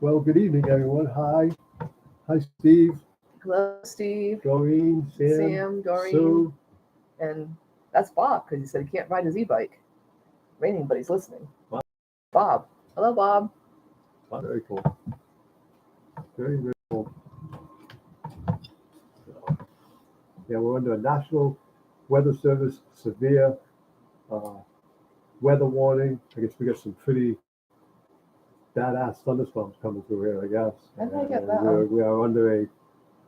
Well, good evening, everyone. Hi. Hi, Steve, Hello, Steve, Doreen, Sam, Sam, Doreen, Sue. and that's Bob because he said he can't ride his e-bike. Raining, but he's listening. Wow, Bob. Hello, Bob. very cool. Very, very cool. So, yeah, we're under a National Weather Service severe uh, weather warning. I guess we got some pretty badass thunderstorms coming through here, I guess. How did I get And that? we are under a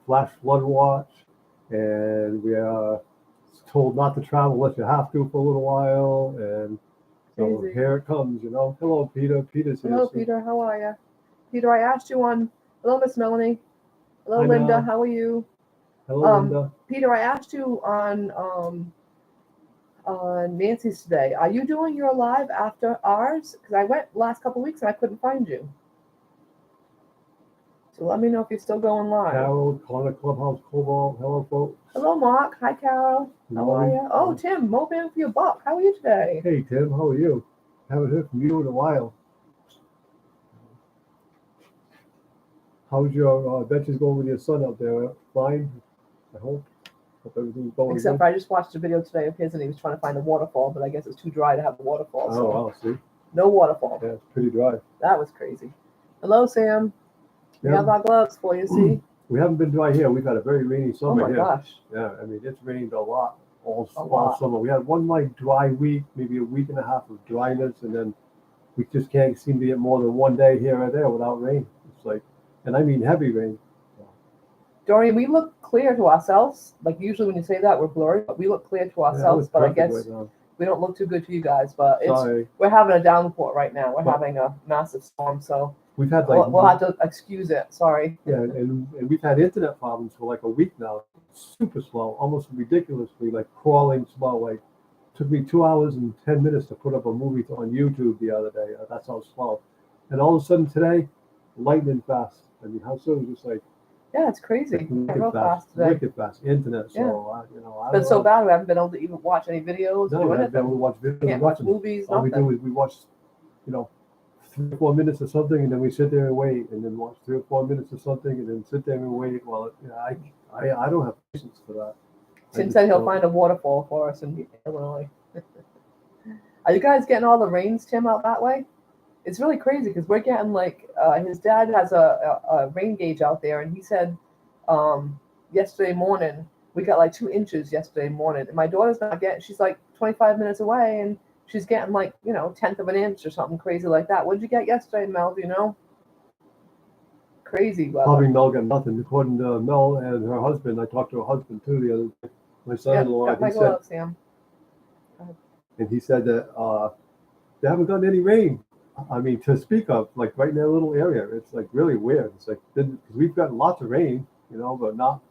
flash flood watch, and we are told not to travel unless you have to for a little while. And so Crazy. here it comes. Hello, Peter. Peter's here. Hello, So, Peter. How are you? Peter, I asked you on. Hello, Miss Melanie. Hello, hi, Linda. Mel. How are you? Hello, Linda. Peter, I asked you on Nancy's today. Are you doing your live after ours? Because I went last couple weeks and I couldn't find you. So let me know if you're still going live. Carol, Connor Clubhouse Cobalt. Hello, folks. Hello, Mark. Hi, Carol. How are Morning. you? Oh, Tim, moping for your buck. How are you today? Hey, Tim. How are you? Haven't heard from you in a while. How's your adventures going with your son out there? Fine, I hope. Hope everything's going Except good. for I just watched a video today of his and he was trying to find a waterfall, but I guess it's too dry to have a waterfall. Oh, So wow. See? no waterfall. Yeah, it's pretty dry. That was crazy. Hello, Sam. We Yeah. have our gloves for you, see? We haven't been dry here. We've had a very rainy Oh summer my here. gosh. Yeah, I mean, it's rained a lot all lot. summer. We had one like dry week, maybe a week and a half of dryness, and then we just can't seem to get more than one day here or there without rain. It's like, and I mean heavy rain. Dorian, we look clear to ourselves. Like usually when you say that, we're blurry, but we look clear to Yeah, ourselves. it's But I perfect guess right now. we don't look too good to you guys. But Sorry. we're having a downpour right now. We're But- having a massive storm, so We've had like we'll have to excuse it. Sorry. yeah, and we've had internet problems for like a week now. Super slow, almost ridiculously like crawling slow. Like took me 2 hours and 10 minutes to put up a movie on YouTube the other day. That's how slow. And all of a sudden today, lightning fast. I mean, how soon? Just like Yeah, it's crazy. Real fast today. wicked fast internet. So Yeah. I It's don't been so know. bad we haven't been able to even watch any videos, No, do we haven't been able to anything. watch videos. Can't watch Nothing. movies, All we do nothing. is we watch, 3 or 4 minutes of something, and then we sit there and wait, and then watch 3 or 4 minutes of something, and then sit there and wait. Well, I don't have patience for that. Tim said he'll find a waterfall for us in Illinois. Are you guys getting all the rains, Tim, out that way? It's really crazy because we're getting like his dad has a rain gauge out there, and he said yesterday morning we got like 2 inches yesterday morning, and my daughter's not getting. She's like 25 minutes away, and she's getting like 1/10 of an inch or something crazy like that. What did you get yesterday, Mel? Do you know? Crazy weather. Probably Mel got nothing. According to Mel and her husband, I talked to her husband too the other day. My son-in-law. Got my gloves, Sam. And he said that they haven't gotten any rain. I mean, to speak of, like right in that little area, it's like really weird. It's like because we've gotten lots of rain, but not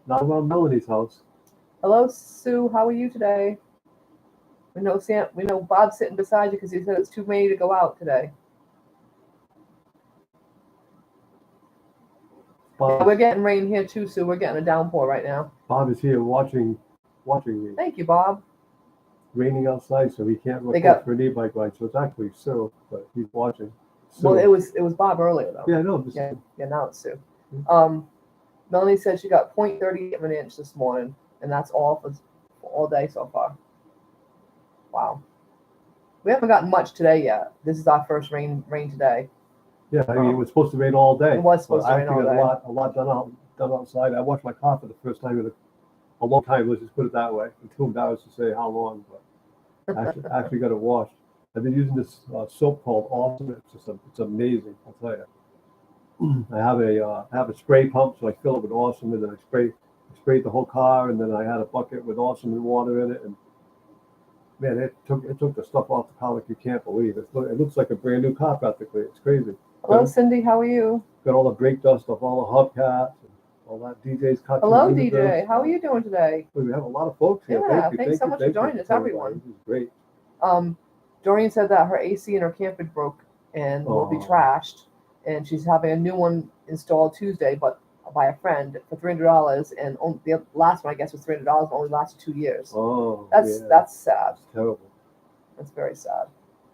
around Melanie's house. Hello, Sue. How are you today? We know Sam. We know Bob's sitting beside you because he said it's too rainy to go out today. Bob, We're getting rain here too, Sue. We're getting a downpour right now. Bob is here watching me. Thank you, Bob. Raining outside, so he can't record for an e-bike ride. So it's actually Sue, but he's watching. Sue. Well, it was Bob earlier though. Yeah, no. Yeah, now it's Sue. Melanie said she got 0.38 of an inch this morning, and that's all for all day so far. Wow. We haven't gotten much today yet. This is our first rain today. Yeah, I mean, it was supposed to rain all day. It was supposed to rain all day. A lot done outside. I washed my car for the first time in a long time. Let's just put it that way. I'm too embarrassed to say how long, but actually got it washed. I've been using this soap called Awesome. It's amazing. I'll tell you. I have a spray pump, so I fill it with Awesome, and then I sprayed the whole car, and then I had a bucket with Awesome and water in it, and man, it took the stuff off the car like you can't believe. It looks like a brand new car practically. It's crazy. Hello, Cindy. How are you? Got all the brake dust off all the hubcaps and all that. DJ's cut. Hello, DJ. How are you doing today? We have a lot of folks here. Yeah, thanks so much for joining us, everyone. This is great. Doreen said that her AC in her camper broke and will be trashed, and she's having a new one installed Tuesday, but by a friend for $300, and the last one I guess was $300, only lasted 2 years. Oh, that's sad. That's terrible. That's very sad.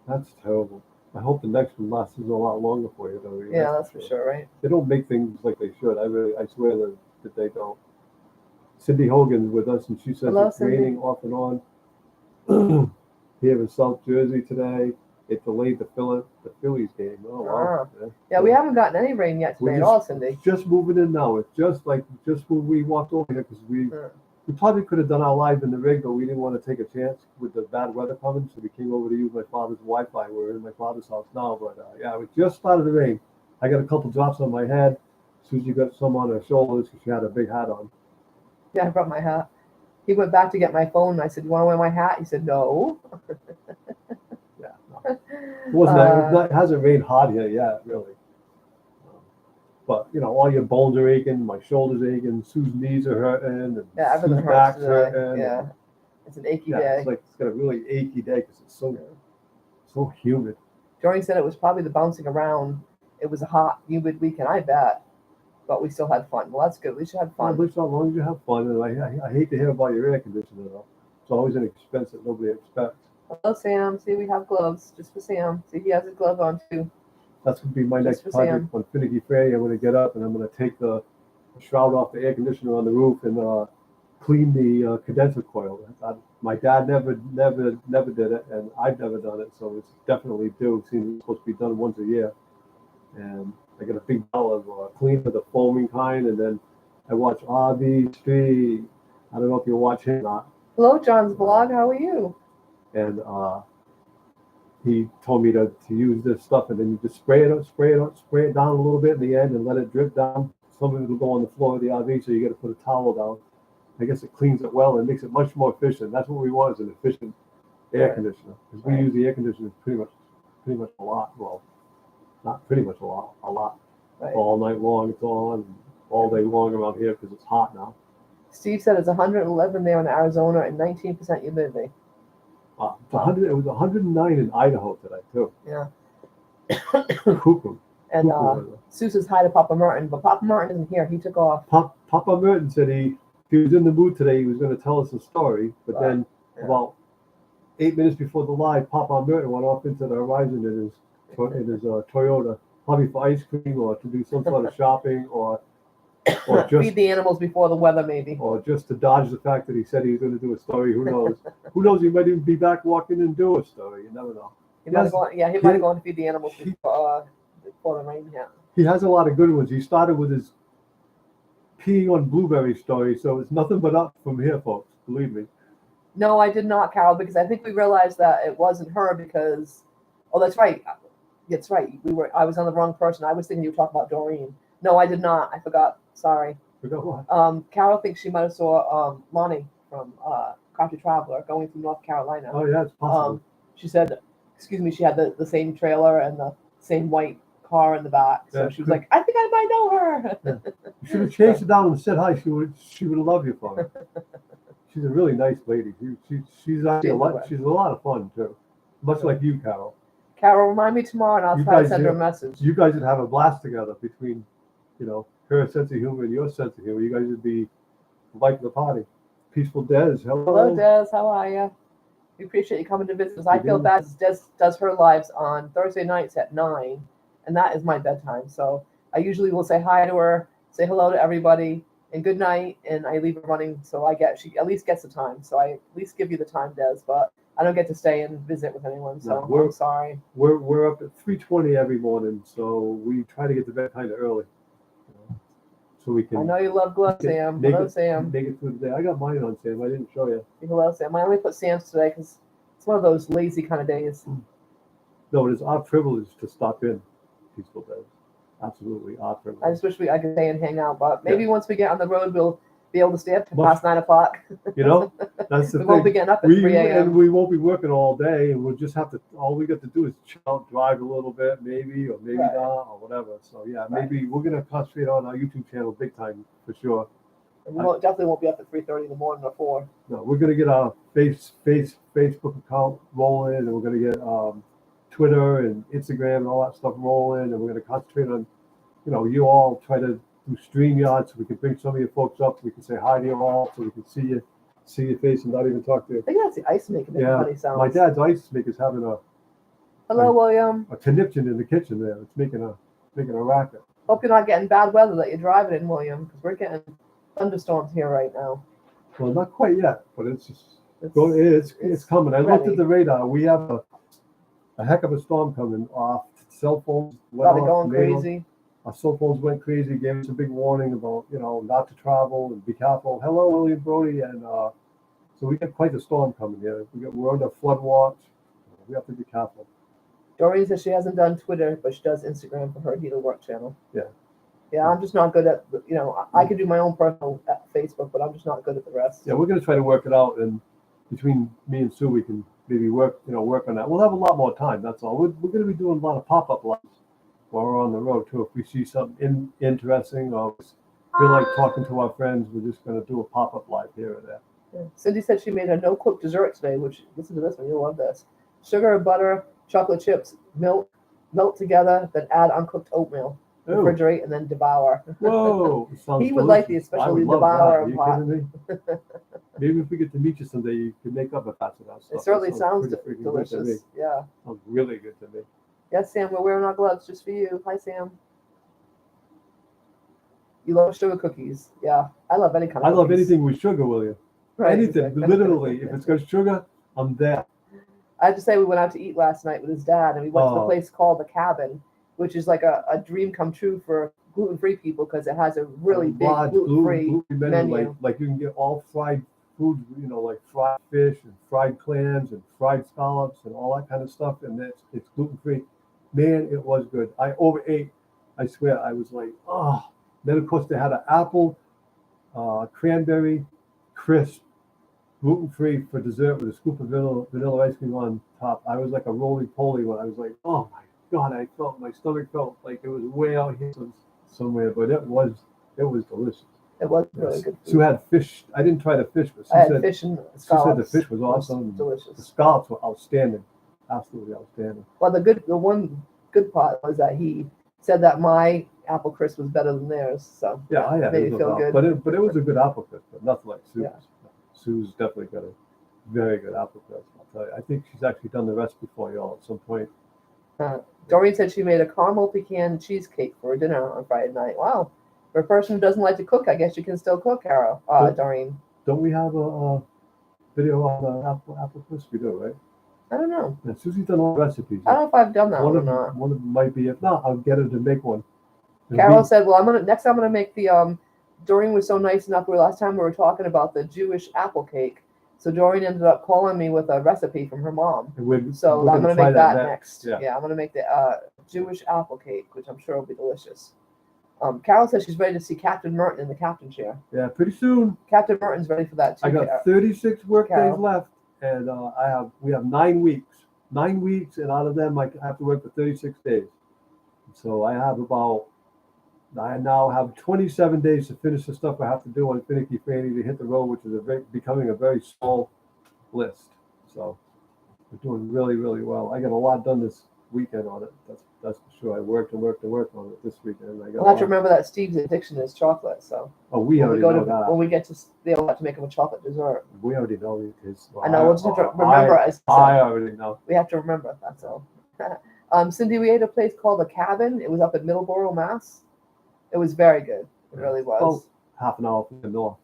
That's terrible. I hope the next one lasts a lot longer for you, though. Yeah, that's for sure, right? They don't make things like they should. I swear that they don't. Cindy Hogan with us, and she says Hello, it's Cindy. raining off and on here in South Jersey today. It delayed the Phillies game. Oh wow! Yeah, we haven't gotten any rain yet We're today at all, Cindy. It's just moving in now. It's just when we walked over here because Yeah. we probably could have done our live in the rig, but we didn't want to take a chance with the bad weather coming, so we came over to use my father's Wi-Fi. We're in my father's house now, but yeah, it just started to rain. I got a couple drops on my head. Susie got some on her shoulders because she had a big hat on. Yeah, I brought my hat. He went back to get my phone, and I said, "You want to wear my hat?" He said, "No." Yeah, no. It wasn't. It hasn't rained hard here yet, really. But all your bones are aching, my shoulders aching, Sue's knees are hurting, and Yeah, everything Sue's hurts back's today. hurting. Yeah, and, it's an achy yeah, day. it's got a really achy day because it's so humid. Jordan said it was probably the bouncing around. It was a hot, humid weekend, I bet. But we still had fun. Well, that's good. At least you had Well, fun. at least as long as you have fun, and I hate to hear about your air conditioner though. It's always an expense that nobody expects. Hello, Sam. See, we have gloves just for Sam. See, he has his glove on too. That's going to be my Just next for project Sam. on Finicky Ferry. I'm going to get up and I'm going to take the shroud off the air conditioner on the roof and clean the condenser coil. My dad never did it, and I've never done it, so it's definitely due. Seems it's supposed to be done once a year. And I got a big bottle of clean for the foaming kind, and then I watch RV Street. I don't know if you watch him or not. Hello, John's vlog. How are you? And he told me to use this stuff, and then you just spray it down a little bit in the end, and let it drip down. Some of it will go on the floor of the RV, so you got to put a towel down. I guess it cleans it well and makes it much more efficient. That's what we want, is an efficient air conditioner, because we use the air conditioner pretty much a lot. Well, not pretty much a lot. Right. All night long, it's on all day long around here because it's hot now. Steve said it's 111 there in Arizona and 19% humidity. It was 109 in Idaho today too. Yeah. Cuckoo. And Sue says hi to Papa Merton, but Papa Merton isn't here. He took off. Papa Merton said he was in the mood today. He was going to tell us a story, but then about 8 minutes before the live, Papa Merton went off into the horizon in his Toyota, probably for ice cream or to do some sort of shopping or just feed the animals before the weather, maybe. Or just to dodge the fact that he said he was going to do a story. Who knows? Who knows? He might even be back walking and do a story. You never know. He might have gone to feed the animals before the rain hit. He has a lot of good ones. He started with his peeing on blueberry story, so it's nothing but up from here, folks. Believe me. No, I did not, Carol, because I think we realized that it wasn't her because. Oh, that's right. That's right. I was on the wrong person. I was thinking you were talking about Doreen. No, I did not. I forgot. Sorry. Forgot what? Carol thinks she might have saw Lonnie from Country Traveler going through North Carolina. Oh yeah, it's possible. She said, excuse me, she had the same trailer and the same white car in the back. So Yeah, she was like, I think I might know her. Yeah. You should have chased her down and said hi. She would love you for it. She's a really nice lady. She's actually she's a lot of fun too. Much like you, Carol. Carol, remind me tomorrow, and I'll try to send her a message. You guys would have a blast together between, her sense of humor and your sense of humor. You guys would be the life of the party. Peaceful Des, Hello, Des. How are you? We appreciate you coming to visit us. I feel bad. Des does her lives on Thursday nights at 9, and that is my bedtime. So I usually will say hi to her, say hello to everybody, and good night, and I leave her running. So she at least gets the time. So I at least give you the time, Des, but I don't get to stay and visit with anyone, so I'm sorry. We're up at 3:20 every morning, so we try to get to bed kind of early, so we can. I know you love gloves, Sam. Hello, Sam. Make it through the day. I got mine on, Sam. I didn't show you. Hello, Sam. I only put Sam's today because it's one of those lazy kind of days. No, it is our privilege to stop in Peaceful Days. Absolutely our privilege. I just wish I could stay and hang out, but maybe once we get on the road, we'll be able to stay up past 9 o'clock. That's the we thing. won't be getting up at 3 a.m. And we won't be working all day, and we'll just have to. All we got to do is chill out, drive a little bit, maybe, or maybe not, or whatever. So yeah, maybe we're gonna concentrate on our YouTube channel big time for sure. And we definitely won't be up at 3:30 in the morning or 4. No, we're gonna get our Facebook account rolling, and we're gonna get Twitter and Instagram and all that stuff rolling, and we're gonna concentrate on, you all try to do StreamYard so we can bring some of your folks up, so we can say hi to you all, so we can see your face and not even talk to you. I think that's the ice making the funny sounds. My dad's ice maker's having Hello, William. a conniption in the kitchen there. It's making a racket. Hope you're not getting bad weather that you're driving in, William, because we're getting thunderstorms here right now. Well, not quite yet, but it's It's, it's coming. I looked ready. at the radar. We have a heck of a storm coming off. Cell phones went Probably off. going crazy. Our cell phones went crazy. Gave us a big warning about not to travel and be careful. Hello, William Brody, and so we got quite a storm coming here. We're under flood watch. We have to be careful. Doreen says she hasn't done Twitter, but she does Instagram for her Healer Work channel. Yeah. Yeah, I'm just not good at, I can do my own personal Facebook, but I'm just not good at the rest. Yeah, we're going to try to work it out, and between me and Sue, we can maybe work on that. We'll have a lot more time. That's all. We're going to be doing a lot of pop-up lives while we're on the road too. If we see something interesting or feel like talking to our friends, we're just going to do a pop-up live here or there. Yeah. Cindy said she made a no-cook dessert today, which, listen to this one, you'll love this. Sugar, butter, chocolate chips, milk, melt together, then add uncooked oatmeal. Ooh. Refrigerate and then devour. Whoa, it sounds He would like the delicious. especially I would love devour that. Are you pot. kidding me? Maybe if we get to meet you someday, you can make up a batch of that stuff. It certainly That sounds pretty freaking good to me. delicious. Yeah. Sounds really good to me. Yes, Sam, we're wearing our gloves just for you. Hi, Sam. You love sugar cookies. Yeah. I love any kind of I love cookies. anything with sugar, William. Right, Anything, exactly. literally. If it's got sugar, I'm there. I have to say, we went out to eat last night with his dad, and we went to the Oh. place called The Cabin, which is like a dream come true for gluten-free people because it has a really big large gluten-free menu. menu. Like you can get all fried foods, like fried fish and fried clams and fried scallops and all that kind of stuff, and it's gluten free. Man, it was good. I overate. I swear, I was like, oh. Then of course they had an apple, cranberry, crisp, gluten free for dessert with a scoop of vanilla ice cream on top. I was like a roly poly when I was like, oh my God, my stomach felt like it was way out here somewhere, but it was delicious. It was really good. Sue had fish. I didn't try the fish, but I had Sue fish and said scallops. the fish was It awesome. The delicious. scallops were outstanding, absolutely outstanding. Well, the one good part was that he said that my apple crisp was better than theirs. So Yeah, made there's me feel doubt. good. But it was a good apple crisp, but nothing like Sue's. Yeah. Sue's definitely got a very good apple crisp. I'll tell you. I think she's actually done the recipe for y'all at some point. Doreen said she made a caramel pecan cheesecake for dinner on Friday night. Wow. For a person who doesn't like to cook, I guess you can still cook, Carol. Doreen. Don't we have a video on the apple crisp? We do, right? I don't know. Yeah, Susie's done all the recipes. I don't know if I've done that one or not. One of them might be. If not, I'll get her to make one. And Carol we- said, "Well, I'm gonna make the Doreen was so nice enough. Last time we were talking about the Jewish apple cake, so Doreen ended up calling me with a recipe from her mom. and we're So I'm gonna try make that next. Yeah. I'm gonna make the Jewish apple cake, which I'm sure will be delicious. Carol says she's ready to see Captain Merton in the captain chair. Yeah, pretty soon. Captain Merton's ready for that too. I got 36 work days Carol. left, and we have 9 weeks. 9 weeks, and out of them, I have to work for 36 days. So I now have 27 days to finish the stuff I have to do on Finicky Fanny to hit the road, which is becoming a very small list. So we're doing really, really well. I got a lot done this weekend on it. That's for sure. I worked on it this weekend. I got We'll have to remember that Steve's addiction is chocolate. So Oh, we when already we go know to that. when we get to, they'll have to make him a chocolate dessert. We already know his. I know. We'll just have to remember. I already know. We have to remember. That's all. Cindy, we ate a place called The Cabin. It was up in Middleborough, Mass. It was very good. It really was. Oh, half an hour from the north.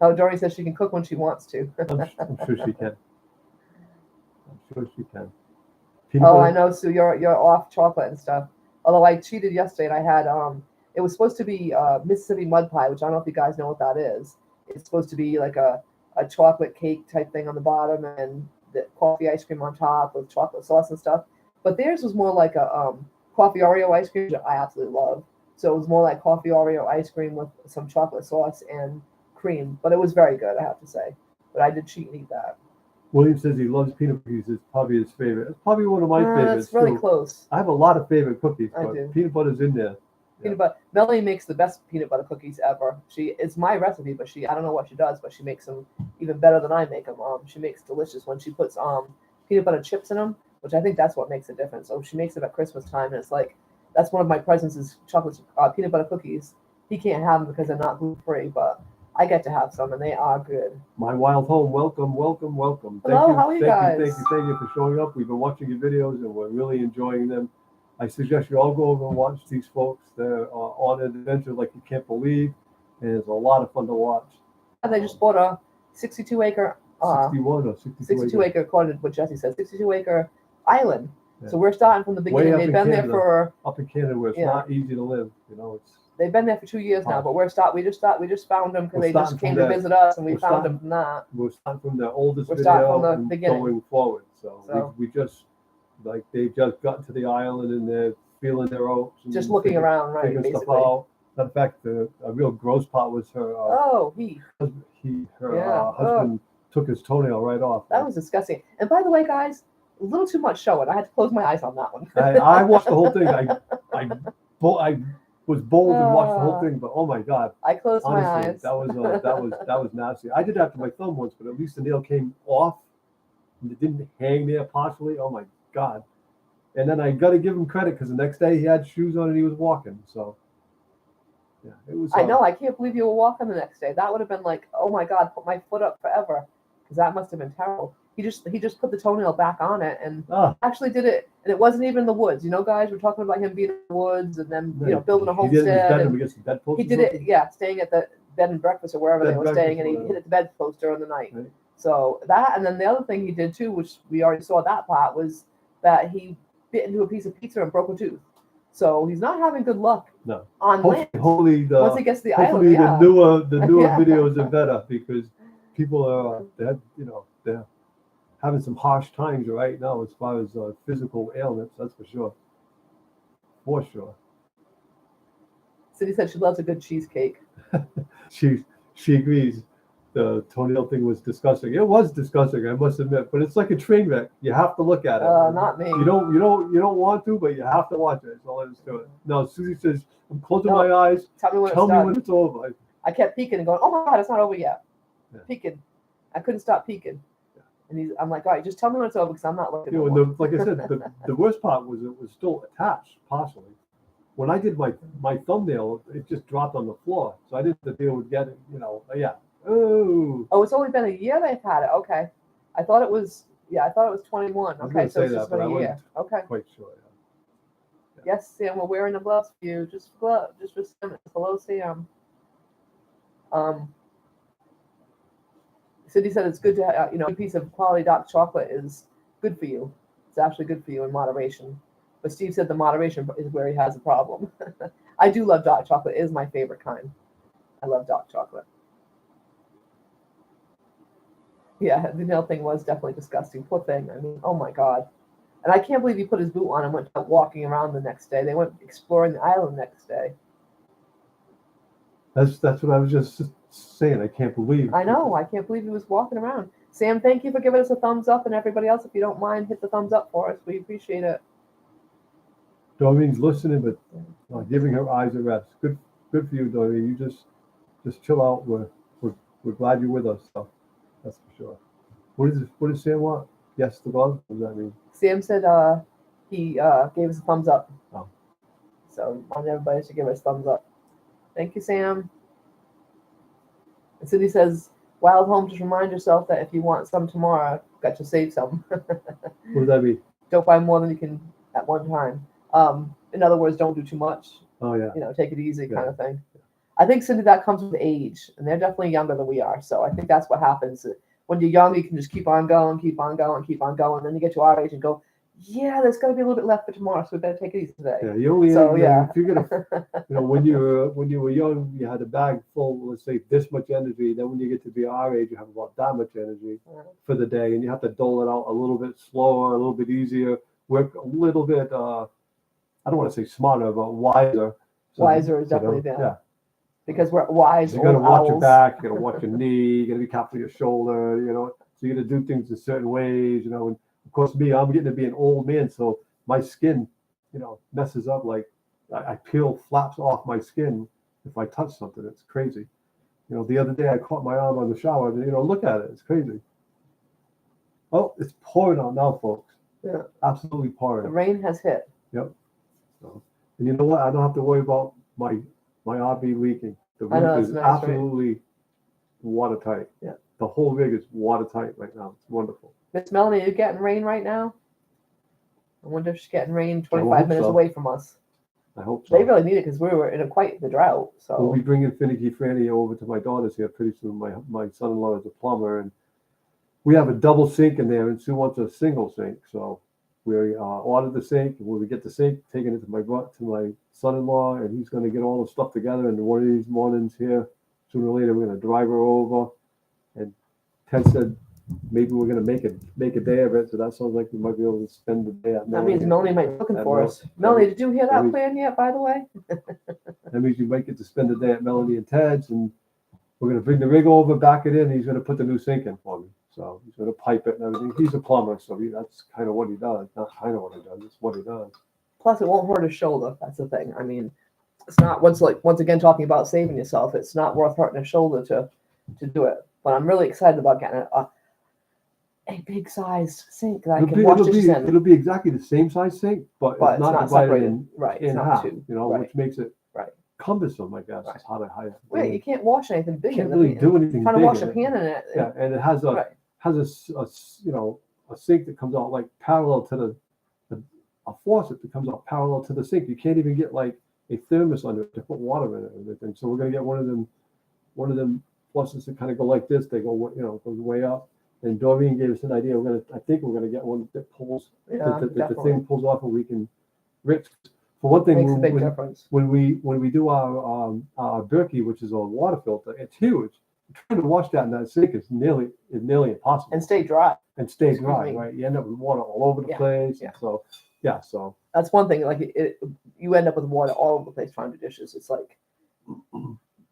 Oh, Dory says she can cook when she wants to. I'm sure she can. Oh, I know, Sue. You're off chocolate and stuff. Although I cheated yesterday and I had it was supposed to be Mississippi mud pie, which I don't know if you guys know what that is. It's supposed to be like a chocolate cake type thing on the bottom and the coffee ice cream on top with chocolate sauce and stuff. But theirs was more like a coffee Oreo ice cream, which I absolutely love. So it was more like coffee Oreo ice cream with some chocolate sauce and cream. But it was very good, I have to say. But I did cheat and eat that. William says he loves peanut cookies. It's probably his favorite. It's probably one of my favorites. It's really too. close. I have a lot of favorite cookies, I but do. peanut butter's in there. Peanut butter. Melanie makes the best peanut butter cookies ever. It's my recipe, but I don't know what she does, but she makes them even better than I make them. She makes delicious when she puts peanut butter chips in them, which I think that's what makes a difference. So she makes it at Christmas time, and it's like that's one of my presents is chocolate peanut butter cookies. He can't have them because they're not gluten free, but I get to have some, and they are good. My Wild Home, welcome, welcome, welcome. Hello, how are you guys? Thank you for showing up. We've been watching your videos and we're really enjoying them. I suggest you all go over and watch these folks. They're on an adventure like you can't believe, and it's a lot of fun to watch. And they just bought a 62-acre, 61 or 62 acre, according to what Jesse said, 62-acre island. Yeah. So we're starting from the Way beginning. up They've in been there Canada. for Up in Canada where it's Yeah. not easy to live. You know, it's they've been there for 2 years now. Huh. But we just found them because We're they just starting came from to that. visit us, and we We're found starting- them from that. we're starting from the oldest We're starting video from the and beginning. going forward. So, So- we just like they just got to the island and they're feeling their oats. And Just looking figuring- around, right? figuring stuff Basically. out. In fact, a real gross part was her Oh, her Yeah. husband took his toenail right off. that was disgusting. And by the way, guys, a little too much showing. I had to close my eyes on that one. I watched the whole thing. I was bold and watched the whole Ah. thing, but oh my god, I closed my honestly, eyes. that was nasty. I did that to my thumb once, but at least the nail came off and it didn't hang there partially. Oh my god! And then I got to give him credit because the next day he had shoes on and he was walking. So yeah, it was. I know. I can't believe you were walking the next day. That would have been like, oh my god, put my foot up forever, because that must have been terrible. He just put the toenail back on it and Ah, actually did it, and it wasn't even in the woods. You know, guys, we're talking about him being in the woods and then building a He did it in his homestead. bedroom And against the bedpost. he or did it, something? yeah, staying at the bed and breakfast or wherever Bed they and were breakfast, staying, and he whatever. hit the bedpost during the night. Right. So that, and then the other thing he did too, which we already saw that part, was that he bit into a piece of pizza and broke a tooth. So he's not having good luck No. on land. Hopefully Once he gets to the hopefully island, the newer Yeah. videos are better because people are they're having some harsh times right now as far as physical ailments. That's for sure. For sure. Cindy said she loves a good cheesecake. She agrees. The toenail thing was disgusting. It was disgusting, I must admit. But it's like a train wreck. You have to look at it. Not me. You don't want to, but you have to watch it. That's all there is to it. No, Susie says, I'm closing No. my eyes. Tell me when Tell it's me done. when it's over. I kept peeking and going, oh my god, it's not over yet. Yeah. Peeking. I couldn't stop peeking. And I'm like, all right, just tell me when it's over because I'm not looking. You know, no and like I said, the worst part was it was still attached partially. When I did my thumbnail, it just dropped on the floor, so I didn't have to deal with getting, yeah. Oh, Oh, it's only been a year they've had it. Okay. I thought it was 21. I was Okay, gonna so say it's just that, been but a I year. Okay. quite sure. Yes, Sam, we're wearing the gloves for you. Just for Sam. Hello, Sam. Cindy said it's good to have, a piece of quality dark chocolate is good for you. It's actually good for you in moderation. But Steve said the moderation is where he has a problem. I do love dark chocolate. It is my favorite kind. I love dark chocolate. Yeah, the nail thing was definitely disgusting. Poor thing. I mean, oh my God. And I can't believe he put his boot on and went out walking around the next day. They went exploring the island the next day. That's what I was just saying. I can't believe. I know. I can't believe he was walking around. Sam, thank you for giving us a thumbs up, and everybody else, if you don't mind, hit the thumbs up for us. We appreciate it. Doreen's listening, but giving her eyes a rest. Good for you, Doreen. You just chill out. We're glad you're with us. So that's for sure. What does Sam want? Yes, the glove. What does that mean? Sam said he gave us a thumbs up. Oh. So I want everybody to give us thumbs up. Thank you, Sam. And Cindy says, Wild Home, just remind yourself that if you want some tomorrow, you've got to save some. What does that mean? Don't buy more than you can at one time. In other words, don't do too much. Oh yeah. Take it easy kind Yeah. of thing. I think, Cindy, that comes with age, and they're definitely younger than we are. So I think that's what happens. When you're young, you can just keep on going, keep on going, keep on going. Then you get to our age and go, yeah, there's got to be a little bit left for tomorrow, so we better take it easy today. Yeah, you only So, yeah. if you're gonna when you were young, you had a bag full, let's say this much energy. Then when you get to be our age, you have about that much energy for the day, and you have to dole it out a little bit slower, a little bit easier, work a little bit. I don't want to say smarter, but wiser. Wiser is definitely yeah. down. Because we're wise You got to old watch your owls. back. You got to watch your knee. You got to be careful of your shoulder. So you got to do things in certain ways. And of course, I'm getting to be an old man, so my skin, messes up. Like I peel flaps off my skin if I touch something. It's crazy. The other day I caught my arm on the shower. And, look at it. It's crazy. Oh, it's pouring out now, folks. Yeah. Absolutely The pouring. rain has hit. Yep. So, and you know what? I don't have to worry about my RV leaking. The I know, roof it's is nice, right? absolutely watertight. Yeah. The whole rig is watertight right now. It's wonderful. Miss Melanie, are you getting rain right now? I wonder if she's getting rain hope 25 minutes so. away from us. I hope so. They really need it because we were in quite the drought. So We'll be bringing Finicky Franny over to my daughter's here pretty soon. My son-in-law is a plumber, and we have a double sink in there, and Sue wants a single sink. So we ordered the sink. When we get the sink, taking it to my son-in-law, and he's going to get all the stuff together. And one of these mornings here, sooner or later, we're going to drive her over. And Ted said maybe we're going to make a day of it. So that sounds like we might be able to spend the day at that means Melanie might be looking at for Mel- us. Melanie, did you hear that Melanie- plan yet? By the way, That means you might get to spend the day at Melanie and Ted's, and we're going to bring the rig over, back it in. He's going to put the new sink in for me. So he's going to pipe it and everything. He's a plumber, so that's kind of what he does. Not kind of what he does. It's what he does. plus it won't hurt his shoulder. That's the thing. I mean, it's not once again talking about saving yourself. It's not worth hurting his shoulder to do it. But I'm really excited about getting a big sized sink that I can wash dishes in. It'll be exactly the same size sink, but But it's not divided in, Right. in It's not half. two. You know, Right. which makes it Right. cumbersome, I guess. Right. Is how to hide it. Wait, you can't wash anything big can't in the really pan. do anything. Trying to big wash in a it. pan in it. Yeah, and it has a Right. a sink that comes out like parallel to a faucet that comes out parallel to the sink. You can't even get like a thermos under it to put water in it and everything. So we're gonna get one of them faucets that kind of go like this. They go, goes way up. And Doreen gave us an idea. I think we're gonna get one that pulls Yeah, that the definitely. thing pulls off, and we can rinse. For one thing, Makes a big when, difference. when we do our Berkey, which is a water filter, it's huge. Trying to wash that in that sink is nearly impossible. And stay dry. And stay Excuse dry, me. right? You end up with water all over the Yeah, place. yeah. So so That's one thing. Like you end up with water all over the place trying to do dishes. It's like,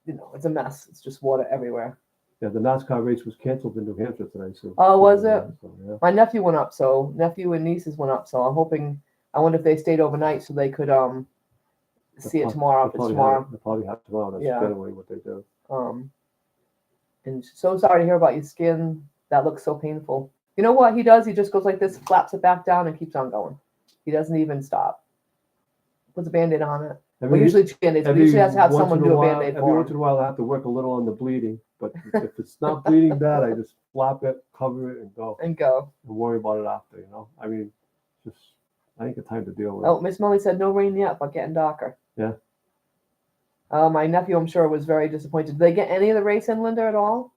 it's a mess. It's just water everywhere. yeah, the NASCAR race was canceled in New Hampshire today. So Oh, was it? So, yeah. My nephew went up, so nephew and nieces went up. So I'm hoping. I wonder if they stayed overnight so they could see it tomorrow. If it's tomorrow. They'll probably have tomorrow. That's Yeah. generally what they do. And so sorry to hear about your skin. That looks so painful. You know what he does? He just goes like this, flaps it back down, and keeps on going. He doesn't even stop. Puts a band-aid on it. Well, usually it's band-aids, but he usually has to have once someone in a do a while- band-aid Every for once in him. a while, I have to work a little on the bleeding. But if it's not bleeding bad, I just flap it, cover it, and go. And go. And worry about it after. I mean, just I ain't got time to deal with it. Oh, Miss Molly said no rain yet, but getting darker. Yeah. My nephew, I'm sure, was very disappointed. Did they get any of the race in, Linda, at all?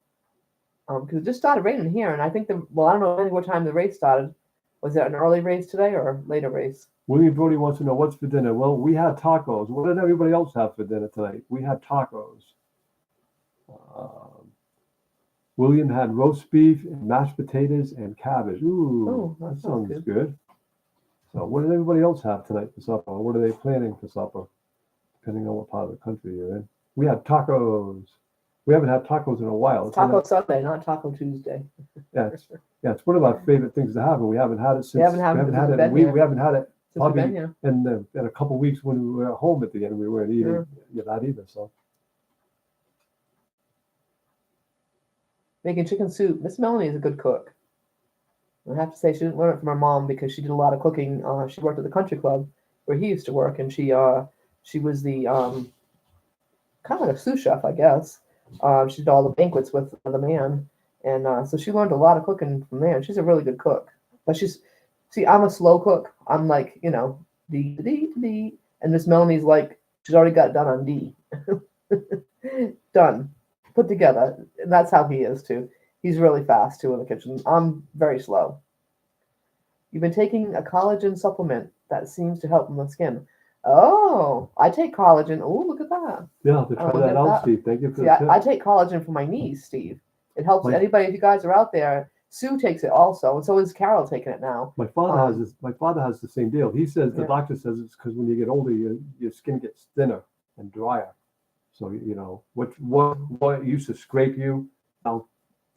Because it just started raining here, and I think I don't know what time the race started. Was it an early race today or a later race? William Brody wants to know what's for dinner. Well, we had tacos. What did everybody else have for dinner tonight? We had tacos. William had roast beef and mashed potatoes and cabbage. Ooh, Oh, that sounds good. So, what did everybody else have tonight for supper? What are they planning for supper? Depending on what part of the country you're in. We had tacos. We haven't had tacos in a while. It's Taco Sunday, not Taco Tuesday. It's one of our favorite things to have, and we haven't had it since. We haven't had it in a since week. been We haven't had it Since we've Probably- been here. in a couple of weeks when we were at home at the end. We weren't eating that either. So Making chicken soup. Miss Melanie is a good cook. I have to say she didn't learn it from her mom because she did a lot of cooking. She worked at the country club where he used to work, and she was the kind of like a sous chef, I guess. She did all the banquets with the man, and so she learned a lot of cooking from there. And she's a really good cook. But I'm a slow cook. I'm like, D, D, D, and Miss Melanie's like, she's already got it done on D. Done. Put together. And that's how he is too. He's really fast too in the kitchen. I'm very slow. You've been taking a collagen supplement that seems to help my skin. Oh, I take collagen. Oh, look at that. yeah, to try look that at out, that. Steve. Thank you for See, the tip. I take collagen for my knees, Steve. It helps My- anybody. If you guys are out there, Sue takes it also, and so is Carol taking it now. My father has this. My father has the same deal. He says the Yeah. doctor says it's because when you get older, your skin gets thinner and drier. So what used to scrape you now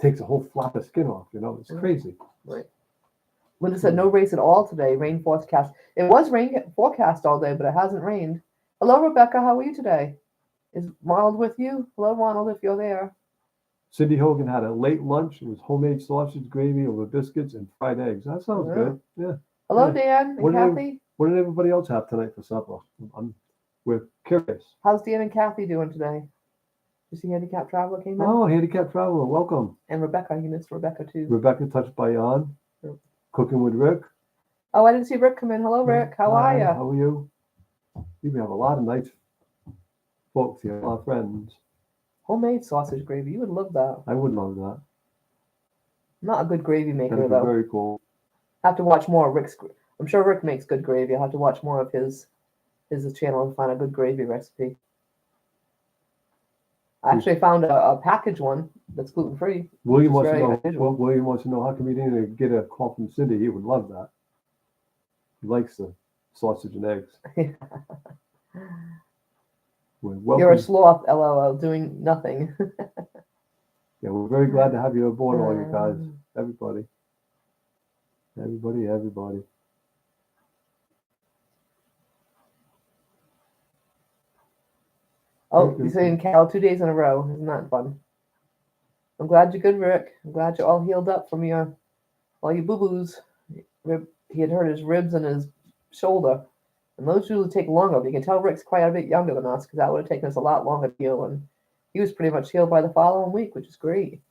takes a whole flap of skin off. It's Yeah. crazy. Linda said no race at all today. Rain forecast. It was rain forecast all day, but it hasn't rained. Hello, Rebecca. How are you today? Is Ronald with you? Hello, Ronald, if you're there. Cindy Hogan had a late lunch. It was homemade sausage gravy over biscuits and fried eggs. That sounds Yeah. good. Yeah. Hello, Yeah. Dan and What did Kathy. What did everybody else have tonight for supper? We're curious. How's Dan and Kathy doing today? You see Handicap Traveler came in? Oh, Handicap Traveler, welcome. And Rebecca, you missed Rebecca too. Rebecca touched by Jan. Yep. Cooking with Rick. Oh, I didn't see Rick come in. Hello, Rick. How are Hi, you? How are you? We have a lot of nice folks here, a lot of friends. Homemade sausage gravy. You would love that. I would love that. I'm not a good gravy maker That'd be though. very cool. I have to watch more of Rick's. I'm sure Rick makes good gravy. I'll have to watch more of his channel and find a good gravy recipe. I actually found a package one that's gluten free. William Which wants is to very know. unusual. William wants to know how come you didn't get a call from Cindy. He would love that. He likes the sausage and eggs. Well, welcome. You're a sloth, LOL, doing nothing. Yeah, we're very glad to have you aboard, all you guys. Everybody. Everybody. Oh, you're saying Carol 2 days in a row. Isn't that fun? I'm glad you're good, Rick. I'm glad you're all healed up from all your boo-boos. He had hurt his ribs and his shoulder. And those usually take longer. But you can tell Rick's quite a bit younger than us because that would have taken us a lot longer to heal. And he was pretty much healed by the following week, which is great.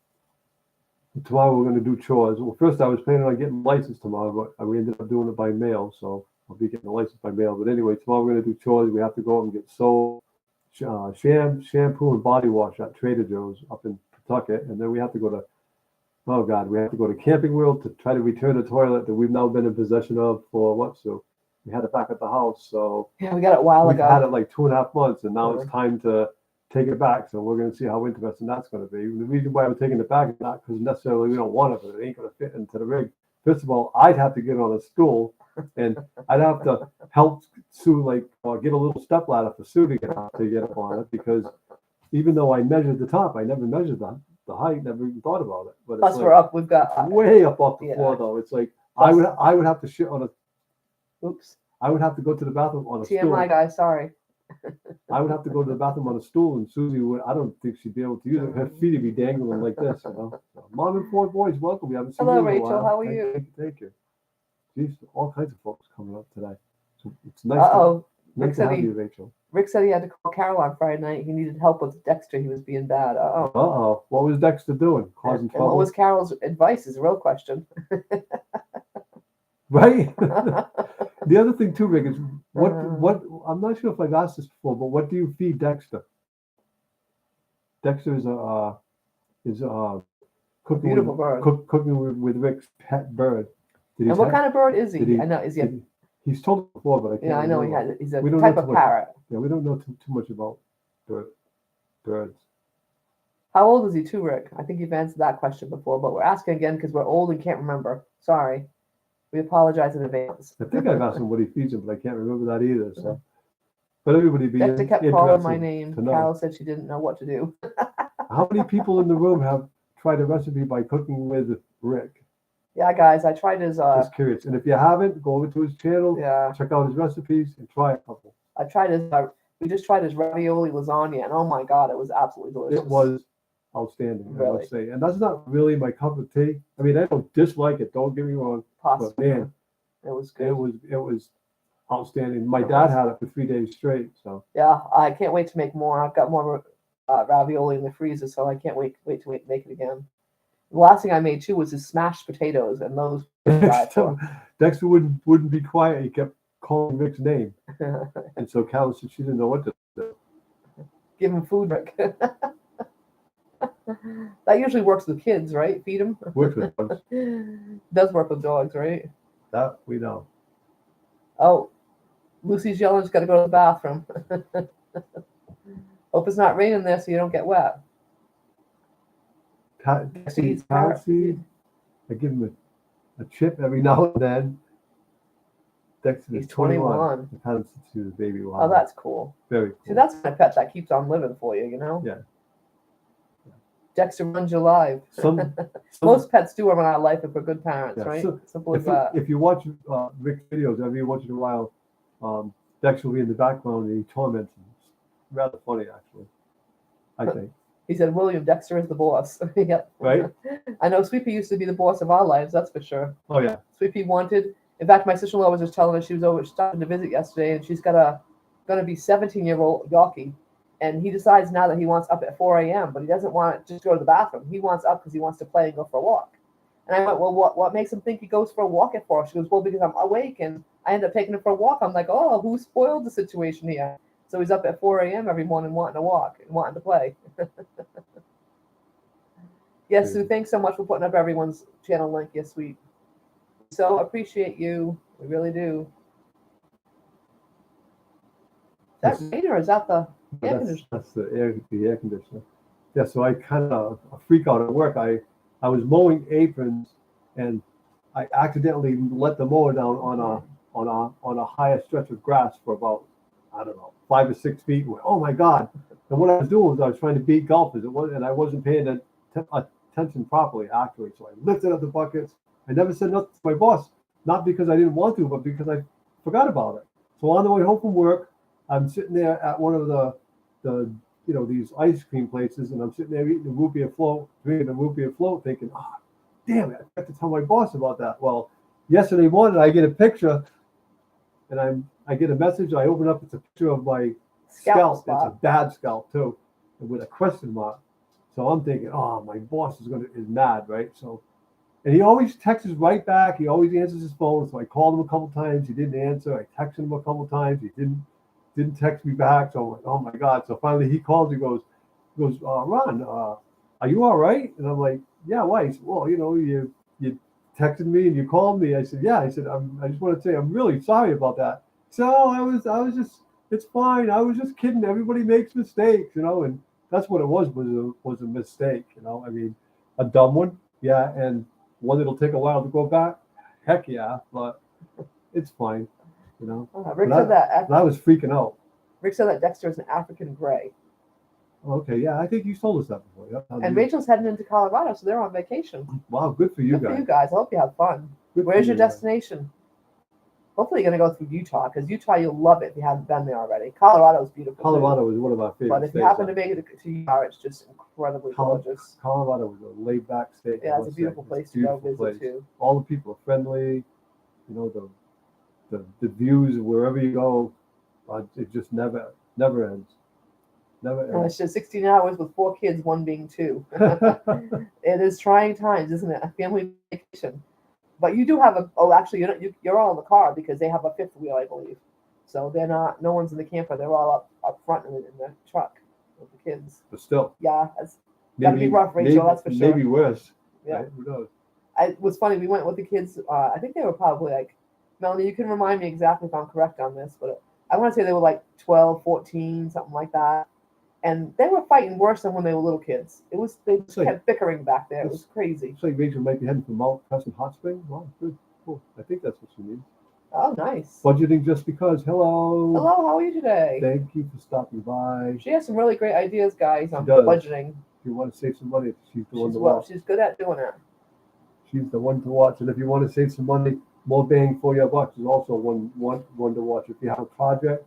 Tomorrow we're going to do chores. Well, first I was planning on getting licensed tomorrow, but we ended up doing it by mail. So I'll be getting the license by mail. But anyway, tomorrow we're going to do chores. We have to go up and get soap, shampoo, and body wash at Trader Joe's up in Pawtucket. And then we have to go to, oh God, we have to go to Camping World to try to return the toilet that we've now been in possession of for what? So we had it back at the house. So Yeah, we got it a while we've ago. had it like 2.5 months, and now it's time to take it back. So we're going to see how interesting that's going to be. The reason why we're taking it back is not because necessarily we don't want it, but it ain't going to fit into the rig. First of all, I'd have to get on a stool, and I'd have to help Sue, like, get a little step ladder for Sue to get up on it, because even though I measured the top, I never measured the height, never even thought about it. But Plus, it's we're up. We've got. way up off the Yeah. floor, though. It's like Plus- I would have to shit on a. Oops. I would have to go to the bathroom on a stool. TMI, guys. Sorry. I would have to go to the bathroom on a stool, and Susie would. I don't think she'd be able to use it. Her feet would be dangling like this. You know? Mom and 4 boys, welcome. We haven't seen Hello, you in a Rachel. while. How are you? Thank you. Jeez, all kinds of folks coming up today. So it's nice. Uh-oh. Nice Rick to said have he- you, Rachel. Rick said he had to call Carol on Friday night. He needed help with Dexter. He was being bad. Uh-oh. What was Dexter doing? Causing And trouble, what was Carol's advice is a real question. right? The other thing too, Rick, is what I'm not sure if I've asked this before, but what do you feed Dexter? Dexter is cooking Beautiful bird. cooking with Rick's pet bird. And what kind of bird is he? did he- I know. Is he? He's told it before, but I can't. Yeah, I know he remember. has. He's a We don't type know of too much. parrot. Yeah, we don't know too much about birds. How old is he too, Rick? I think you've answered that question before, but we're asking again because we're old and can't remember. Sorry. We apologize in advance. I think I've asked him what he feeds him, but I can't remember that either. So, but everybody be Dexter kept interested calling my name. to know. Carol said she didn't know what to do. How many people in the room have tried a recipe by cooking with Rick? Yeah, guys, I tried his. Just curious. And if you haven't, go over to his channel, Yeah, check out his recipes, and try a couple. I tried his. We just tried his ravioli lasagna, and oh my god, it was absolutely delicious. It was outstanding, I Really? would say. And that's not really my cup of tea. I mean, I don't dislike it. Don't get me wrong. pasta. But man, It was good. it was outstanding. My dad had it for 3 days straight. So Yeah, I can't wait to make more. I've got more ravioli in the freezer, so I can't wait to make it again. The last thing I made too was his smashed potatoes, and those. Dexter wouldn't be quiet. He kept calling Rick's name, and so Carol said she didn't know what to do. Give him food, Rick. That usually works with kids, right? Feed them. Worked with dogs. Does work with dogs, right? That we know. Oh, Lucy's yelling. She's got to go to the bathroom. Hope it's not raining there, so you don't get wet. Dexter eats Parrot parrot seed. I give him a chip every now and then. Dexter He's is 21. 21. I've had him since he was a baby. Wow. Oh, that's cool. very cool. See, that's my pet that keeps on living for you, you know? Yeah. Dexter runs your life. some Most pets do run our life if we're good parents, Yeah, right? so Simple as if, that. if you watch Rick's videos every once in a while, Dexter will be in the background and he torments him. It's rather funny, actually. I think. He said, William, Dexter is the boss. Yep. Right? I know Sweet Pea used to be the boss of our lives, that's for sure. Oh yeah. Sweet Pea wanted, in fact, my sister-in-law was just telling us she was over stopping to visit yesterday, and she's got gonna be 17-year-old Yorkie, And he decides now that he wants up at 4 a.m., but he doesn't want to just go to the bathroom. He wants up because he wants to play and go for a walk. And I went, well, what makes him think he goes for a walk at 4? She goes, well, because I'm awake and I end up taking him for a walk. I'm like, oh, who spoiled the situation here? So he's up at 4 a.m. every morning wanting to walk and wanting to play. Yes, Sue, thanks so much for putting up everyone's channel link. Yes, we so appreciate you. We really do. Is that rain or is that the air conditioner? That's the air conditioner. Yeah, so I kind of freak out at work. I was mowing aprons and I accidentally let the mower down on a higher stretch of grass for about, I don't know, 5 or 6 feet. And went, oh my God. And what I was doing was I was trying to beat golfers. And I wasn't paying attention properly, actually. So I lifted up the buckets. I never said nothing to my boss, not because I didn't want to, but because I forgot about it. So on the way home from work, I'm sitting there at one of the these ice cream places, and I'm sitting there eating the root beer float, drinking the root beer float, thinking, oh, damn it, I have to tell my boss about that. Well, yesterday morning I get a picture, and I get a message. I open up, it's a picture of my scalp. It's a bad scalp too, with a question mark. So I'm thinking, oh, my boss is mad, right? So, and he always texts right back. He always answers his phone. So I called him a couple times. He didn't answer. I texted him a couple times. He didn't text me back. So I'm like, oh my God. So finally he calls. He goes, Ron, are you all right? And I'm like, yeah, why? He said, well, you texted me and you called me. I said, yeah. I said, I just want to say I'm really sorry about that. So I was just, it's fine. I was just kidding. Everybody makes mistakes, and that's what it was a mistake. I mean, a dumb one, yeah, and one that'll take a while to go back. Heck yeah, but it's fine, Rick said that. I was freaking out. Rick said that Dexter is an African gray. Okay, yeah, I think you told us that before. Yeah. And Rachel's heading into Colorado, so they're on vacation. Wow, good for you good guys. For you guys. I hope you have fun. Where's your destination? Hopefully you're going to go through Utah, because Utah, you'll love it if you haven't been there already. Colorado is beautiful. Colorado is one of our favorite But if you happen to make it to Utah, it's just incredibly gorgeous. Colorado is a laid-back state. Yeah, it's a beautiful place to go visit, too. All the people are friendly. The views, wherever you go, it just never ends. Never ends. It's just 16 hours with 4 kids, one being 2. It is trying times, isn't it? A family vacation. But you do have you're all in the car because they have a 5th wheel, I believe. So they're not, no one's in the camper. They're all up front in the truck with the kids. But still. Yeah, it's got to be rough, Rachel, that's for sure. Maybe worse. Yeah. Right? Who knows? It was funny. We went with the kids. I think they were probably like, Melanie, you can remind me exactly if I'm correct on this, but I want to say they were like 12, 14, something like that. And they were fighting worse than when they were little kids. They just kept bickering back there. It was crazy. So Rachel might be heading for Mount Pleasant Hot Spring. Wow, good, cool. I think that's what she needs. Oh, nice. Budgeting just because. Hello. Hello, how are you today? Thank you for stopping by. She has some really great ideas, guys, on budgeting. If you want to save some money, she's the one to watch. She's good at doing it. She's the one to watch. And if you want to save some money, more bang for your buck is also one to watch. If you have a project,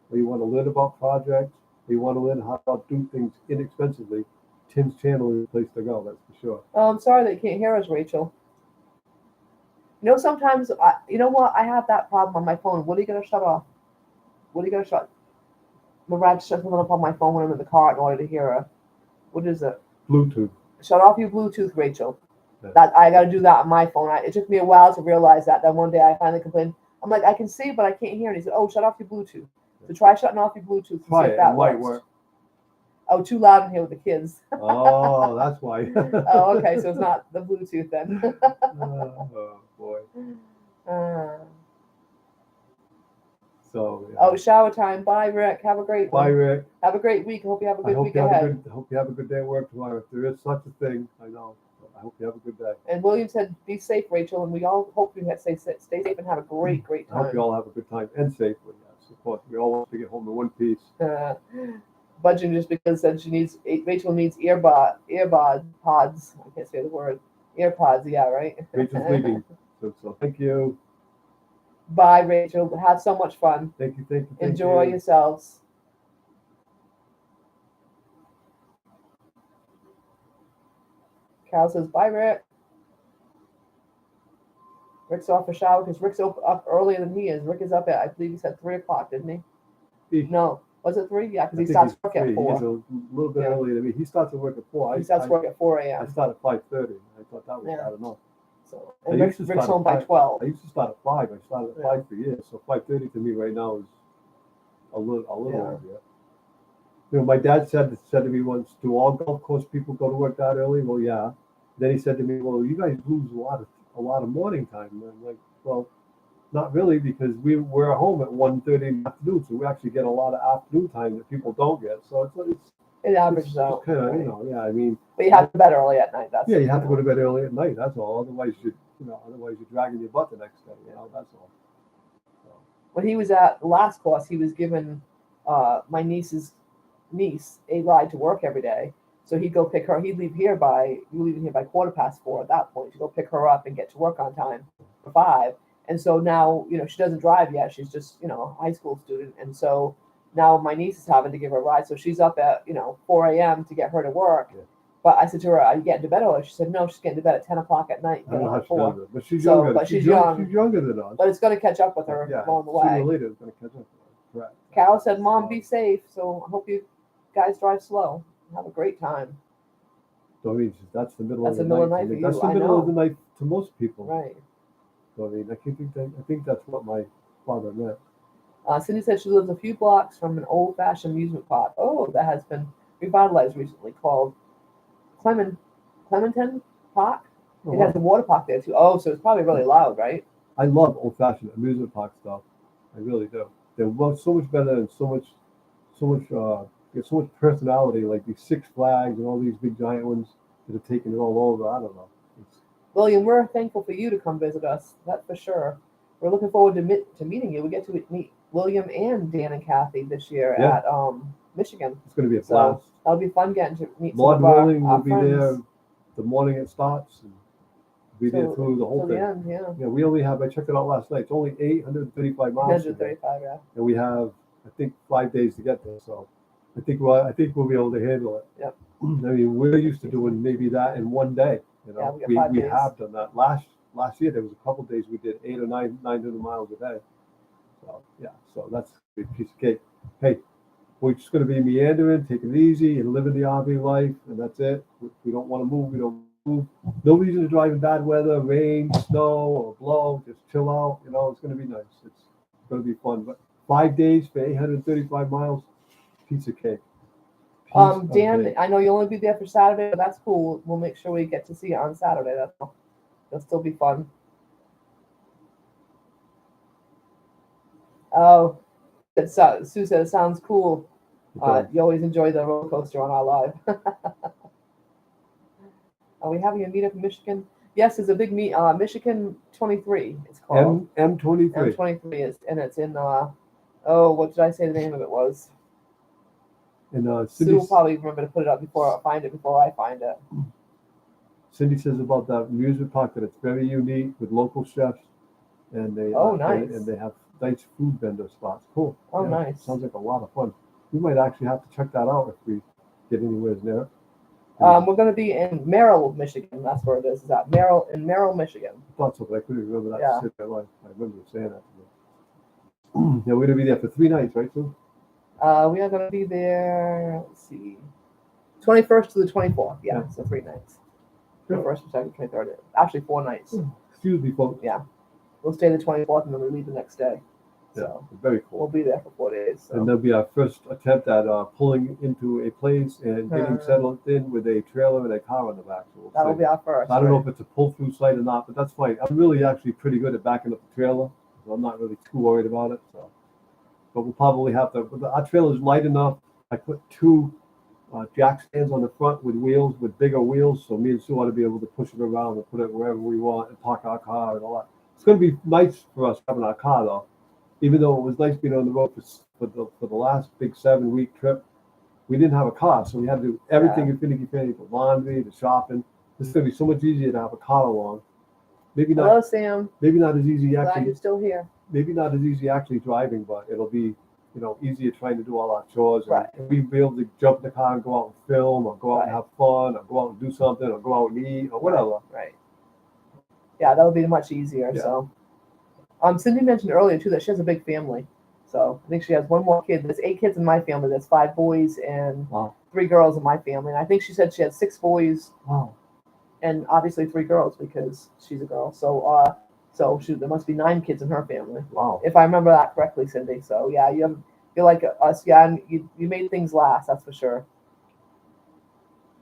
or you want to learn about projects, or you want to learn how to do things inexpensively, Tim's channel is the place to go, that's for sure. Oh, I'm sorry that you can't hear us, Rachel. Sometimes, you know what? I have that problem on my phone. What are you going to shut off? What are you going to shut? Mirage shut something up on my phone when I'm in the car in order to hear her. What is it? Bluetooth. Shut off your Bluetooth, Rachel. Yeah. That I got to do that on my phone. It took me a while to realize that. Then one day I finally complained. I'm like, I can see, but I can't hear. And he said, oh, shut off your Bluetooth. So try shutting off your Bluetooth and see if that works. Oh, too loud in here with the kids. Oh, that's why. Oh, okay. So it's not the Bluetooth then. Oh, boy. So. Yeah. Oh, shower time. Bye, Rick. Have a great one. Bye, Rick. Have a great week. Hope you have a good week ahead. I hope you have a good day at work tomorrow. If there is such a thing, I know. I hope you have a good day. And William said, be safe, Rachel. And we all hope you stay safe and have a great time. I hope you all have a good time and safely. Yes, of course. We all want to get home in one piece. Budging just because said Rachel needs earbud pods. I can't say the word. AirPods, yeah, right? Rachel's leaving. So thank you. Bye, Rachel. Have so much fun. Thank you. Enjoy yourselves. Cal says, bye, Rick. Rick's off a shower because Rick's up earlier than he is. Rick is up at, I believe he said 3 o'clock, didn't he? No, Was it 3? Yeah, because I he think starts he's work at 3. 4. He's a little bit Yeah. earlier than me. He starts to work at 4. He starts work at 4 I a.m. start at 5:30. I thought that was Yeah. bad enough. So, I and used to Rick's start home at by 5. 12. I used to start at 5. I started at Yeah. 5 for years, so 5:30 to me right now is a little Yeah. earlier. You know, my dad said to me once, "Do all golf course people go to work that early?" Well, yeah. Then he said to me, "Well, you guys lose a lot of morning time." And I'm like, "Well, not really, because we're home at 1:30 in the afternoon, so we actually get a lot of afternoon time that people don't get. So It averages out. kind of, right? yeah. I mean, But you have to bed early at night. That's yeah, you have to go to bed early at night. That's all. Otherwise, otherwise you're dragging your butt the next day. That's all. So, When he was at the last course, he was given my niece's niece a ride to work every day. So he'd go pick her. He'd leave here by 4:15 at that point to go pick her up and get to work on time for 5. And so now, she doesn't drive yet. She's just, a high school student. And so now my niece is having to give her a ride. So she's up at, 4 a.m. to get her to work. Yeah. But I said to her, "Are you getting to bed early?" She said, "No, she's getting to bed at 10 o'clock at night." I don't know how at she 4. does it, but she's So, younger. but she's young. She's younger than us. But it's going to catch up with her Yeah, along the sooner way. or later it's going to catch up with her. Correct. Carol said, "Mom, be safe." So I hope you guys drive slow. Have a great time. So I mean, that's the middle That's of the the middle of night. the night to me. for That's you, the I middle of know. the night to most people. Right. So I mean, I think that's what my father meant. Cindy said she lives a few blocks from an old-fashioned amusement park. Oh, that has been revitalized recently, called Clementon Park. Oh, It wow. has a water park there too. Oh, so it's probably really loud, right? I love old-fashioned amusement park stuff. I really do. They're so much better and get so much personality. Like these Six Flags and all these big giant ones that are taking it all over. I don't know. William, we're thankful for you to come visit us. That's for sure. We're looking forward to meeting you. We get to meet William and Dan and Kathy this year Yeah. at Michigan. It's going to be a So blast. that'll be fun getting to meet Lord some of our, willing, our we'll be friends. there the morning it starts and be there Till- through the whole till the thing. end, yeah. Yeah, we only have. I checked it out last night. It's only 835 miles, from here, 135, yeah. and we have I think 5 days to get there. So I think we'll be able to handle it. Yep. I mean, we're used to doing maybe that in one day. Yeah, we got 5 we days. have done that. Last year there was a couple days we did 800 or 900 miles a day. So yeah, so that's a big piece of cake. Hey, we're just going to be meandering, taking it easy, and living the RV life, and that's it. We don't want to move. We don't move. No reason to drive in bad weather, rain, snow, or blow. Just chill out. It's going to be nice. It's going to be fun. But 5 days for 835 miles, piece of cake. Piece of Dan, cake. I know you'll only be there for Saturday, but that's cool. We'll make sure we get to see you on Saturday. That's all. It'll still be fun. Oh, Sue said it sounds cool. You always enjoy the roller coaster on our live. Are we having a meetup in Michigan? Yes, there's a big meet. Michigan 23. It's called M23. M23 is, and it's in. What did I say the name of it was? And Sue will probably remember to put it up before I find it. Cindy says about that amusement park that it's very unique with local chefs, and they Nice. and they have nice food vendor spots. Cool. Oh, Yeah, nice. Sounds like a lot of fun. We might actually have to check that out if we get anywhere near it. We're going to be in Merrill, Michigan. That's where it is. Is at Merrill, Michigan. I thought so, but I couldn't remember that. Yeah. City. I remember you saying that to me. Yeah, we're gonna be there for 3 nights, right, Sue? We are going to be there. Let's see, 21st to the 24th. Yeah, so 3 nights. Sure. 21st, 22nd, 23rd. Actually, 4 nights. Excuse me, folks. Yeah, we'll stay the 24th and then we leave the next day. So Very we'll cool. be there for 4 days. So. And that'll be our first attempt at pulling into a place and getting settled in with a trailer and a car on the back. So we'll That'll see. be our first. I don't know right? if it's a pull-through site or not, but that's fine. I'm really actually pretty good at backing up the trailer, so I'm not really too worried about it. So, but we'll probably have to. Our trailer is light enough. I put 2 jack stands on the front with bigger wheels, so me and Sue ought to be able to push it around and put it wherever we want and park our car and all that. It's going to be nice for us having our car though, even though it was nice being on the road for the last big 7-week trip. We didn't have a car, so we had to do everything in finicky fanny, the laundry, the shopping. This is going to be so much easier to have a car along. Maybe not. Hello, Sam. Maybe not as easy Glad actually. you're still here. Maybe not as easy actually driving, but it'll be easier trying to do all our chores. Right. And we'll be able to jump in the car and go out and film, or go out and Right. have fun, or go out and do something, or go out and eat, or whatever. Right. Yeah, that'll be much easier. Yeah. So, Cindy mentioned earlier too that she has a big family. So I think she has one more kid. There's 8 kids in my family. There's 5 boys and Wow. 3 girls in my family. And I think she said she had 6 boys Wow. and obviously 3 girls because she's a girl. So there must be 9 kids in her family, Wow. if I remember that correctly, Cindy. So yeah, you're like us. Yeah, and you made things last. That's for sure.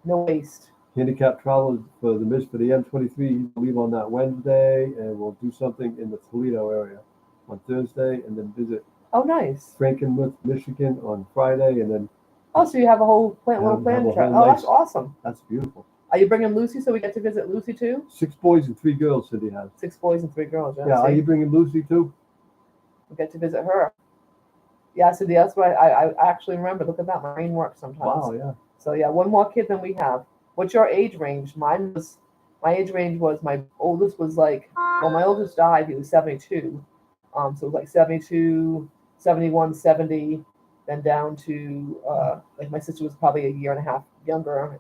No waste. Handicap travel for the M23. He's leave on that Wednesday, and we'll do something in the Toledo area on Thursday, and then visit Oh, nice. Frankenmuth, Michigan on Friday, and then Oh, so you have a whole little Have plan a trip. whole Oh, that's nice- awesome. that's beautiful. Are you bringing Lucy so we get to visit Lucy too? 6 boys and 3 girls, Cindy has. 6 boys and 3 girls. Yeah. Yeah, are see? you bringing Lucy too? We get to visit her. Yeah, Cindy, that's what I actually remember. Look at that. My brain works sometimes. Wow, yeah. So yeah, one more kid than we have. What's your age range? My age range was my oldest was like, well, my oldest died, he was 72. So it was like 72, 71, 70, then down to like my sister was probably a year and a half younger.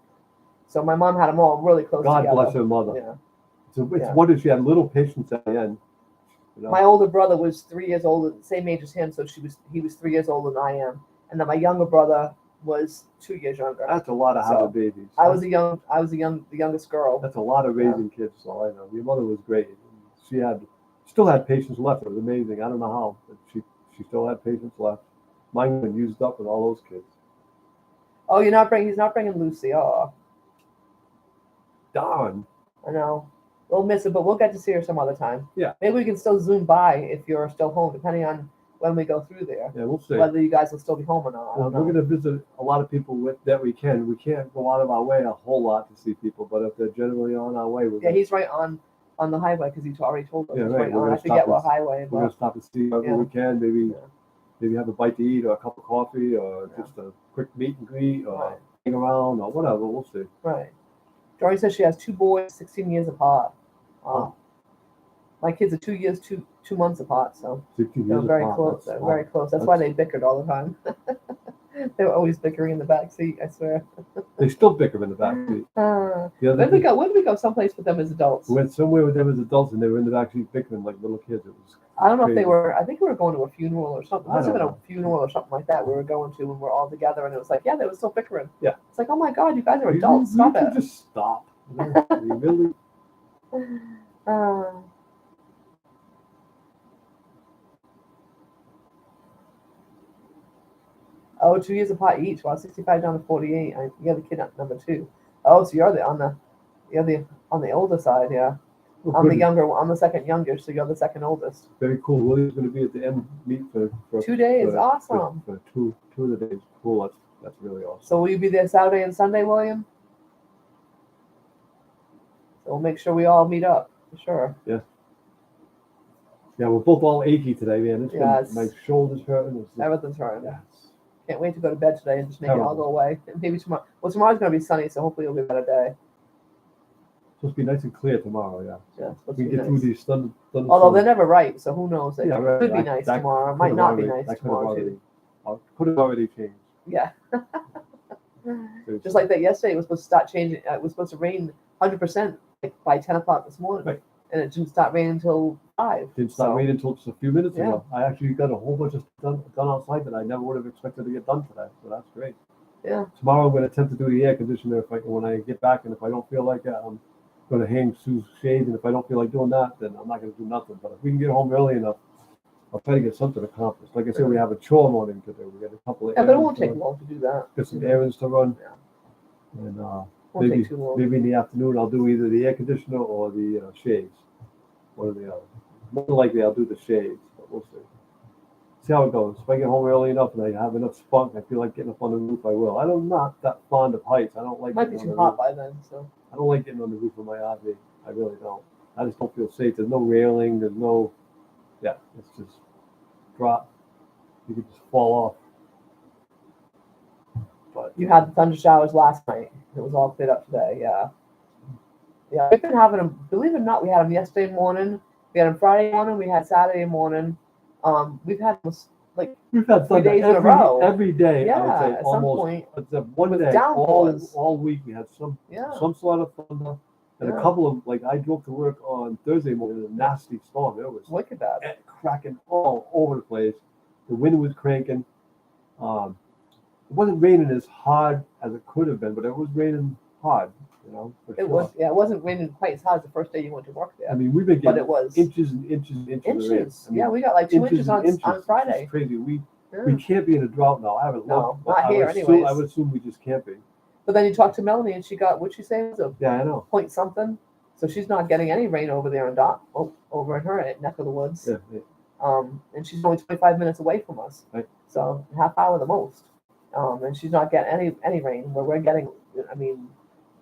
So my mom had them all really close God together. bless her mother. Yeah. So it's Yeah. wonder she had little patience at the end. You know? My older brother was 3 years older, same age as him, so he was 3 years older than I am. And then my younger brother was 2 years younger. That's a lot of So, having babies. the youngest girl. That's a lot of raising kids. So I know your mother was great. She still had patience left. It was amazing. I don't know how, but she still had patience left. Mine been used up with all those kids. Oh, he's not bringing Lucy. Oh, Darn. I know. We'll miss it, but we'll get to see her some other time. Yeah. Maybe we can still zoom by if you're still home, depending on when we go through there. Yeah, we'll see. Whether you guys will still be home or not. I Well, don't know. we're going to visit a lot of people that we can. We can't go out of our way a whole lot to see people, but if they're generally on our way, we're Yeah, going he's right on the highway because he already told us. Yeah, He's right. right We're on. gonna I forget stop what and- highway, we're going but to stop and see whoever Yeah. we can. Maybe Yeah. maybe have a bite to eat or a cup of coffee or Yeah. just a quick meet and greet or Right. hang around or whatever. We'll see. right. Dory says she has 2 boys, 16 years apart. Wow. My kids are 2 years, 2 months apart, so 16 they're years very apart. close. That's- They're very close. That's why they bickered all the time. They were always bickering in the back seat. I swear. They still bicker in the back seat. The other Where did we day, go? Where did we go? Someplace with them as adults. we went somewhere with them as adults and they were in the back seat bickering like little kids. It was I don't know if they crazy. were. I think we were going to a funeral or something. It I must have been don't a funeral or something like that. We were going to when we're all together, and it was like, yeah, they were still bickering. Yeah. It's like, oh my god, you guys are You- adults. you Stop could it. just stop. You know? You really. Uh, oh, 2 years apart each. Wow, 65 down to 48. You're the kid at number 2. Oh, so you're the on the older side, yeah. Oh, I'm the goodness. younger one. I'm the second youngest, so you're the second oldest. Very cool. Willie's going to be at the end meet for 2 days, for- awesome. for two of the days. Cool. That's really awesome. So will you be there Saturday and Sunday, William? So we'll make sure we all meet up, for sure. Yeah, we're both all achy today, man. It's Yes. been, my shoulders hurting. It's just, Everything's hurting. yes. Can't wait to go to bed today and just make it all Terrible. go away. And maybe tomorrow. Well, tomorrow's going to be sunny, so hopefully it'll be a better day. Supposed to be nice and clear tomorrow. Yeah. Yeah, it's supposed We to be get through nice. these thunderstorms. Although they're never right, so who knows? It Yeah, right. could be That- nice that tomorrow. It could might have not be already- nice that could have tomorrow, already- too. Could have already changed. Yeah. It's- Just like that yesterday, it was supposed to start changing. It was supposed to rain 100% by 10 o'clock this morning. Right. And it didn't start raining until 5. Didn't start So, raining until just a few minutes Yeah. ago. I actually got a whole bunch of done outside that I never would have expected to get done today. So that's great. Yeah. Tomorrow I'm going to attempt to do the air conditioner when I get back, and if I don't feel like it, I'm going to hang Sue's shades. And if I don't feel like doing that, then I'm not going to do nothing. But if we can get home early enough, I'll try to get something accomplished. Like I said, we have a chore morning to do. We got a couple of Yeah, but it errands won't to take run. long to do that. Got some errands to run. Yeah. And Won't maybe take too long. maybe in the afternoon I'll do either the air conditioner or the shades. One or the other. More than likely I'll do the shades, but we'll see. See how it goes. If I get home early enough and I have enough spunk, I feel like getting up on the roof, I will. I'm not that fond of heights. I don't like It might be getting on too the hot roof. by then, so. I don't like getting on the roof of my RV. I really don't. I just don't feel safe. There's no railing. There's no, yeah, it's just drop. You could just fall off. But You had the thunder showers last night. It was all cleared up today, yeah. Yeah, we've been having them, believe it or not, we had them yesterday morning, we had them Friday morning, we had Saturday morning. We've had them like, we've had 3 thunder days in a every, row. every day. I yeah, would say at some almost. point, Except one with day, downpours. all week we had some yeah. sort of thunder, and Yeah. a couple of I drove to work on Thursday morning in a nasty storm. It was Wicked bad. cracking all over the place, The wind was cranking. It wasn't raining as hard as it could have been, but it was raining hard, for It sure. was, yeah, it wasn't raining quite as hard as the first day you went to work there, I mean, we've been but getting it was inches and inches and inches of rain. inches. I mean, Yeah, we got like 2 inches and on inches. on It's Friday. just crazy. We Yeah. can't be in a drought now. I haven't No, looked, but not I here would assume, anyways. I would assume we just can't be. But then you talked to Melanie, and she got, what'd she say, it was a Yeah, I know. point something. So she's not getting any rain over there in over in her neck of the woods. Yeah. And she's only 25 minutes away from us. Right. So half hour the most. And she's not getting any rain. Where we're getting, I mean,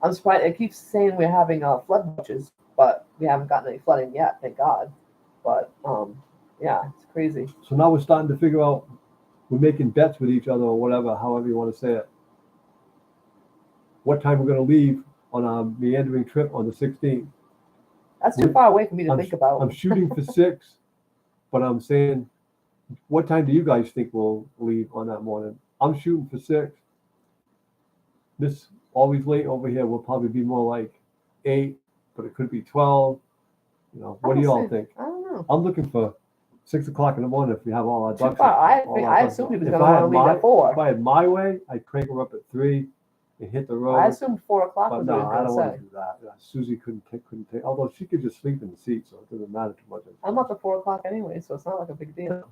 I'm surprised. It keeps saying we're having flood watches, but we haven't gotten any flooding yet, thank God. But yeah, it's crazy. So now we're starting to figure out. We're making bets with each other or whatever, however you want to say it. What time we're going to leave on our meandering trip on the 16th. That's too far away for me to think about. I'm shooting for 6, but I'm saying, what time do you guys think we'll leave on that morning? I'm shooting for 6. This always late over here will probably be more like 8, but it could be 12. What do you all think? I don't know. I'm looking for 6 o'clock in the morning if we have all our Too ducks. far. I ducks assumed he was If going to I had want to leave at 4. If I had my way, I'd crank her up at 3 and hit the road. I assumed 4 o'clock But was no, what he I was don't going want to to say. do that. Susie couldn't take. Although she could just sleep in the seat, so it doesn't matter too much. I'm up at 4 o'clock anyway, so it's not like a big deal.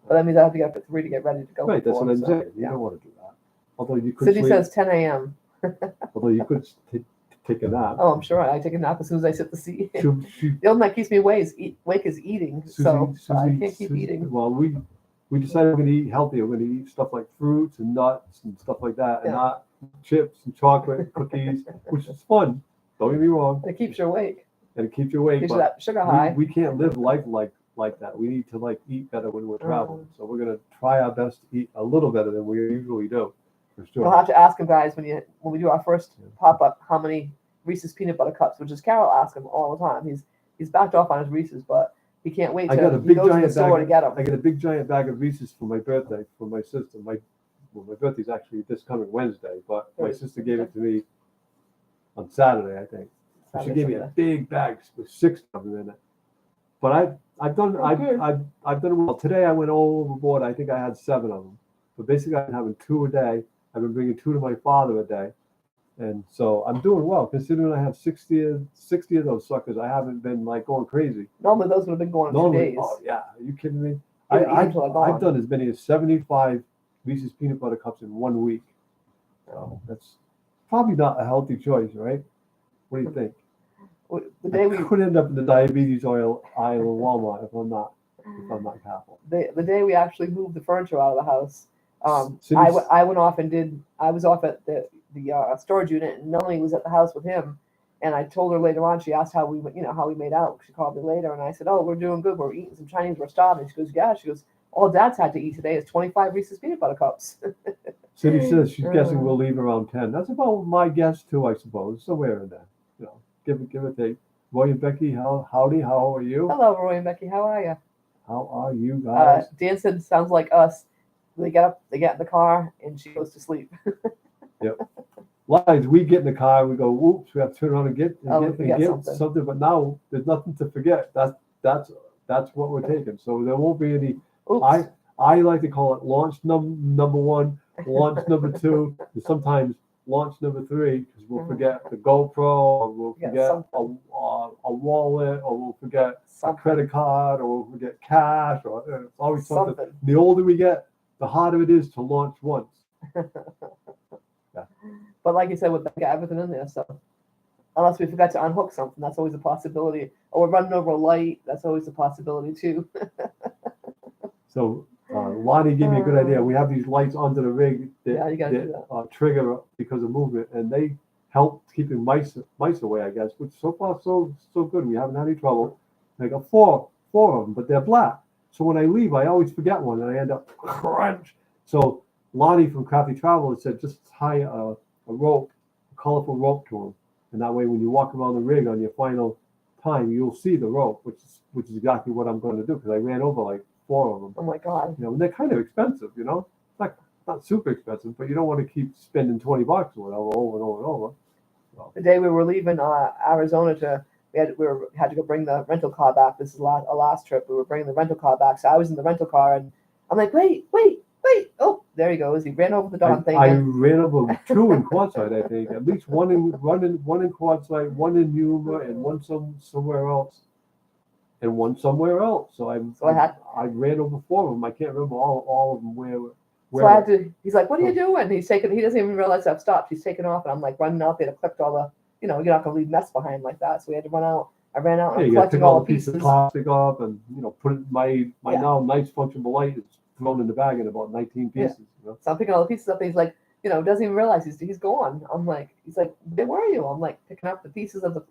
But that means I have to get up at 3 to get ready to go. Right, that's for what I'm 4, saying. so, You yeah. don't want to do that. Although you could Sydney sleep. says 10 a.m. Although you could take a nap. Oh, I'm sure I take a nap as soon as I sit the seat. She, The only thing that keeps me awake is eating. So I can't keep eating. Well, we decided we're going to eat healthy. We're going to eat stuff like fruits and nuts and stuff like that, and Yeah. not chips and chocolate cookies, which is fun. Don't get me wrong, It keeps you awake. and it keeps you awake. Gives you But that sugar high. we can't live life like that. We need to eat better when we're traveling. So we're going to try our best to eat a little better than we usually do, for We'll sure. have to ask him, guys, when we do our first pop up, how many Reese's peanut butter cups, which is Carol asks him all the time. He's backed off on his Reese's, but he can't wait I got a till he big goes to the giant store to bag. get them. I got a big giant bag of Reese's for my birthday for my sister. My birthday's actually this coming Wednesday, but my sister gave it to me on Saturday, I think. She gave me a big bag with 6 of them in it. But I've done well. Today I went all overboard. I think I had 7 of them. But basically I'm having 2 a day. I've been bringing 2 to my father a day. And so I'm doing well, considering I have 60 of those suckers. I haven't been going crazy. Normally those would have been going in 2 days. Oh yeah, are you kidding me? They would eat until they're gone. I've done as many as 75 Reese's peanut butter cups in 1 week. So that's probably not a healthy choice, right? What do you think? The day I could end up in the diabetes oil aisle in Walmart if I'm not careful. the day we actually moved the furniture out of the house, Cindy's- I went off and I was off at the storage unit, and Melanie was at the house with him. And I told her later on. She asked how we made out. She called me later, and I said, "Oh, we're doing good. We're eating some Chinese. We're starving." She goes, "Yeah." She goes, "All Dad's had to eat today is 25 Reese's peanut butter cups." Cindy says she's guessing we'll leave around 10. That's about my guess too, I suppose. Somewhere in there. Give or take. Roy and Becky, howdy, how are you? Hello, Roy and Becky. How are you? How are you guys? Dan said, "Sounds like us." They get in the car, and she goes to sleep. Lies, we get in the car, we go, whoops, we have to turn around and get forget something. But now there's nothing to forget. That's what we're taking. So there won't be any. Oops. I like to call it launch number 1, launch number 2, and sometimes launch number 3, because we'll forget the GoPro, or we'll forget a wallet, or we'll forget a credit card, or we'll forget cash, or it's always something. The older we get, the harder it is to launch once. But like you said, we got everything in there, so unless we forgot to unhook something, that's always a possibility. Or we're running over a light, that's always a possibility too. So Lonnie gave me a good idea. We have these lights under the rig Yeah, you gotta do that trigger because of movement, and they help keeping mice away, I guess. Which so far so good. We haven't had any trouble. I got four of them, but they're black. So when I leave, I always forget one, and I end up crunch. So Lonnie from Crafty Travel said just tie a rope, a colorful rope to them, and that way when you walk around the rig on your final time, you'll see the rope, which is exactly what I'm going to do, because I ran over like 4 of them. Oh my God. And they're kind of expensive, not super expensive, but you don't want to keep spending $20 or whatever over and over and over. So. The day we were leaving Arizona we had to go bring the rental car back. This is our last trip. We were bringing the rental car back. So I was in the rental car, and I'm like, wait. Oh, there he goes. He ran over the darn thing. I ran over two in Quartzsite, I think. At least one in Quartzsite, one in Yuma, and one somewhere else, and one somewhere else. So I ran over four of them. I can't remember all of them where. So I had to. He's like, "What are you doing?" He's taking. He doesn't even realize I've stopped. He's taking off, and I'm like running out there to collect all the. You know, you're not gonna leave mess behind like that. So we had to run out. I ran out and You got to collecting pick all all the the pieces pieces. of plastic off, and put it. My Yeah. now nice functional light is thrown in the bag in about 19 Yeah. pieces. So I'm picking all the pieces up, and he's like, doesn't even realize he's gone. I'm like, he's like, where were you? I'm like picking up the pieces of the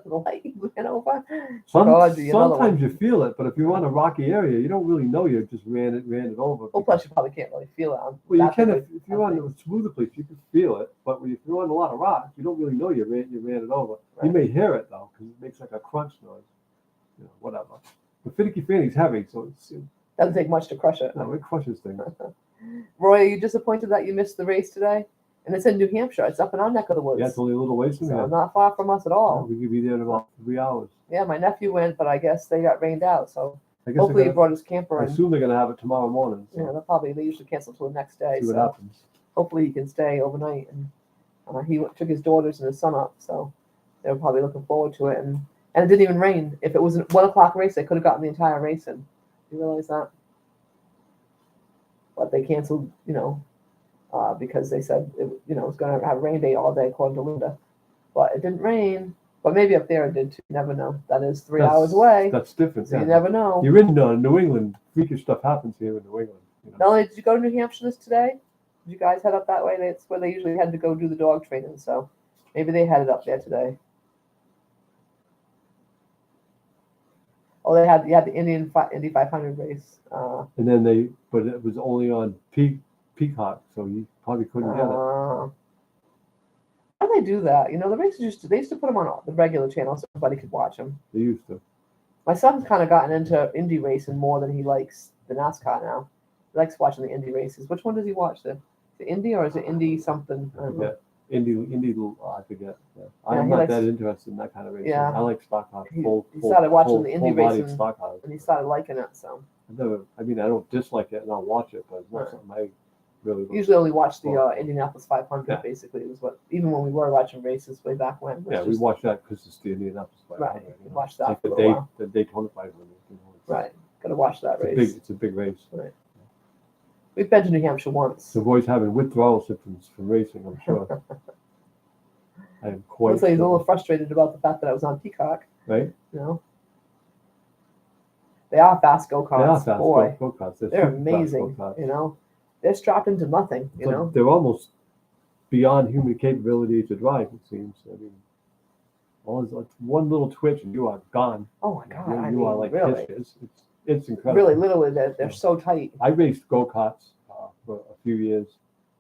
light he ran over. God, another one. Sometimes you feel it, but if you're on a rocky area, you don't really know you just ran it over. Well, plus you probably can't really feel it. Well, you can if you're on a smoother place, you can feel it. But if you're on a lot of rocks, you don't really know you ran it over. Right. You may hear it though, because it makes like a crunch noise. Whatever. The finicky fanny's heavy, so it doesn't take much to crush it. No, it crushes things. Roy, are you disappointed that you missed the race today? And it's in New Hampshire. It's up in our neck of the woods. Yeah, it's only a little ways from so here. Not far from us at all. We could be there in about 3 hours. Yeah, my nephew went, but I guess they got rained out. So I guess hopefully he brought his camper I in. assume they're going to have it tomorrow morning. So Yeah, they usually cancel till the next day. see what so happens. hopefully he can stay overnight. And he took his daughters and his son up, so they were probably looking forward to it. And it didn't even rain. If it was a 1 o'clock race, they could have gotten the entire race in. You realize that? But they canceled, because they said it was going to have a rain day all day, according to Linda. But it didn't rain. But maybe up there it did too. You never know. That is 3 hours away. That's different. So you never know. You're in New England. Freakish stuff happens here in New England. Melanie, did you go to New Hampshire today? Did you guys head up that way? That's where they usually had to go do the dog training. So maybe they headed up there today. Oh, you had the Indy 500 race. And then but it was only on Peacock, so you probably couldn't get it. How do they do that? The races they used to put them on the regular channel so everybody could watch them. They used to. My son's kind of gotten into Indy racing more than he likes the NASCAR now. He likes watching the Indy races. Which one does he watch? The Indy or is it Indy something? I don't know. Indy, I forget. Yeah. I'm not that interested in that kind of racing. Yeah. I like stock cars. He started watching the Indy racing, stock cars. and he started liking it. So I don't dislike it, and I'll watch it, but it's not something I really. Usually only watch the Indianapolis 500. Yeah. Basically, it was what even when we were watching races way back when. Yeah, we watched that because it's the Indianapolis 500. Right, we watched that like for the Daytona 500. Right, gotta watch that race. It's a big race. Right. We've been to New Hampshire once. The boys having withdrawal symptoms from racing, I'm sure. I am quite. Looks like he's a little frustrated about the fact that I was on Peacock. Right. They are fast go-karts. They are fast boy. Go-karts. They're amazing. They're strapped into nothing. They're almost beyond human capability to drive. It seems. I mean, one little twitch and you are gone. Oh my God! You are like really. It's incredible. Really, literally, they're so tight. I raced go-karts for a few years.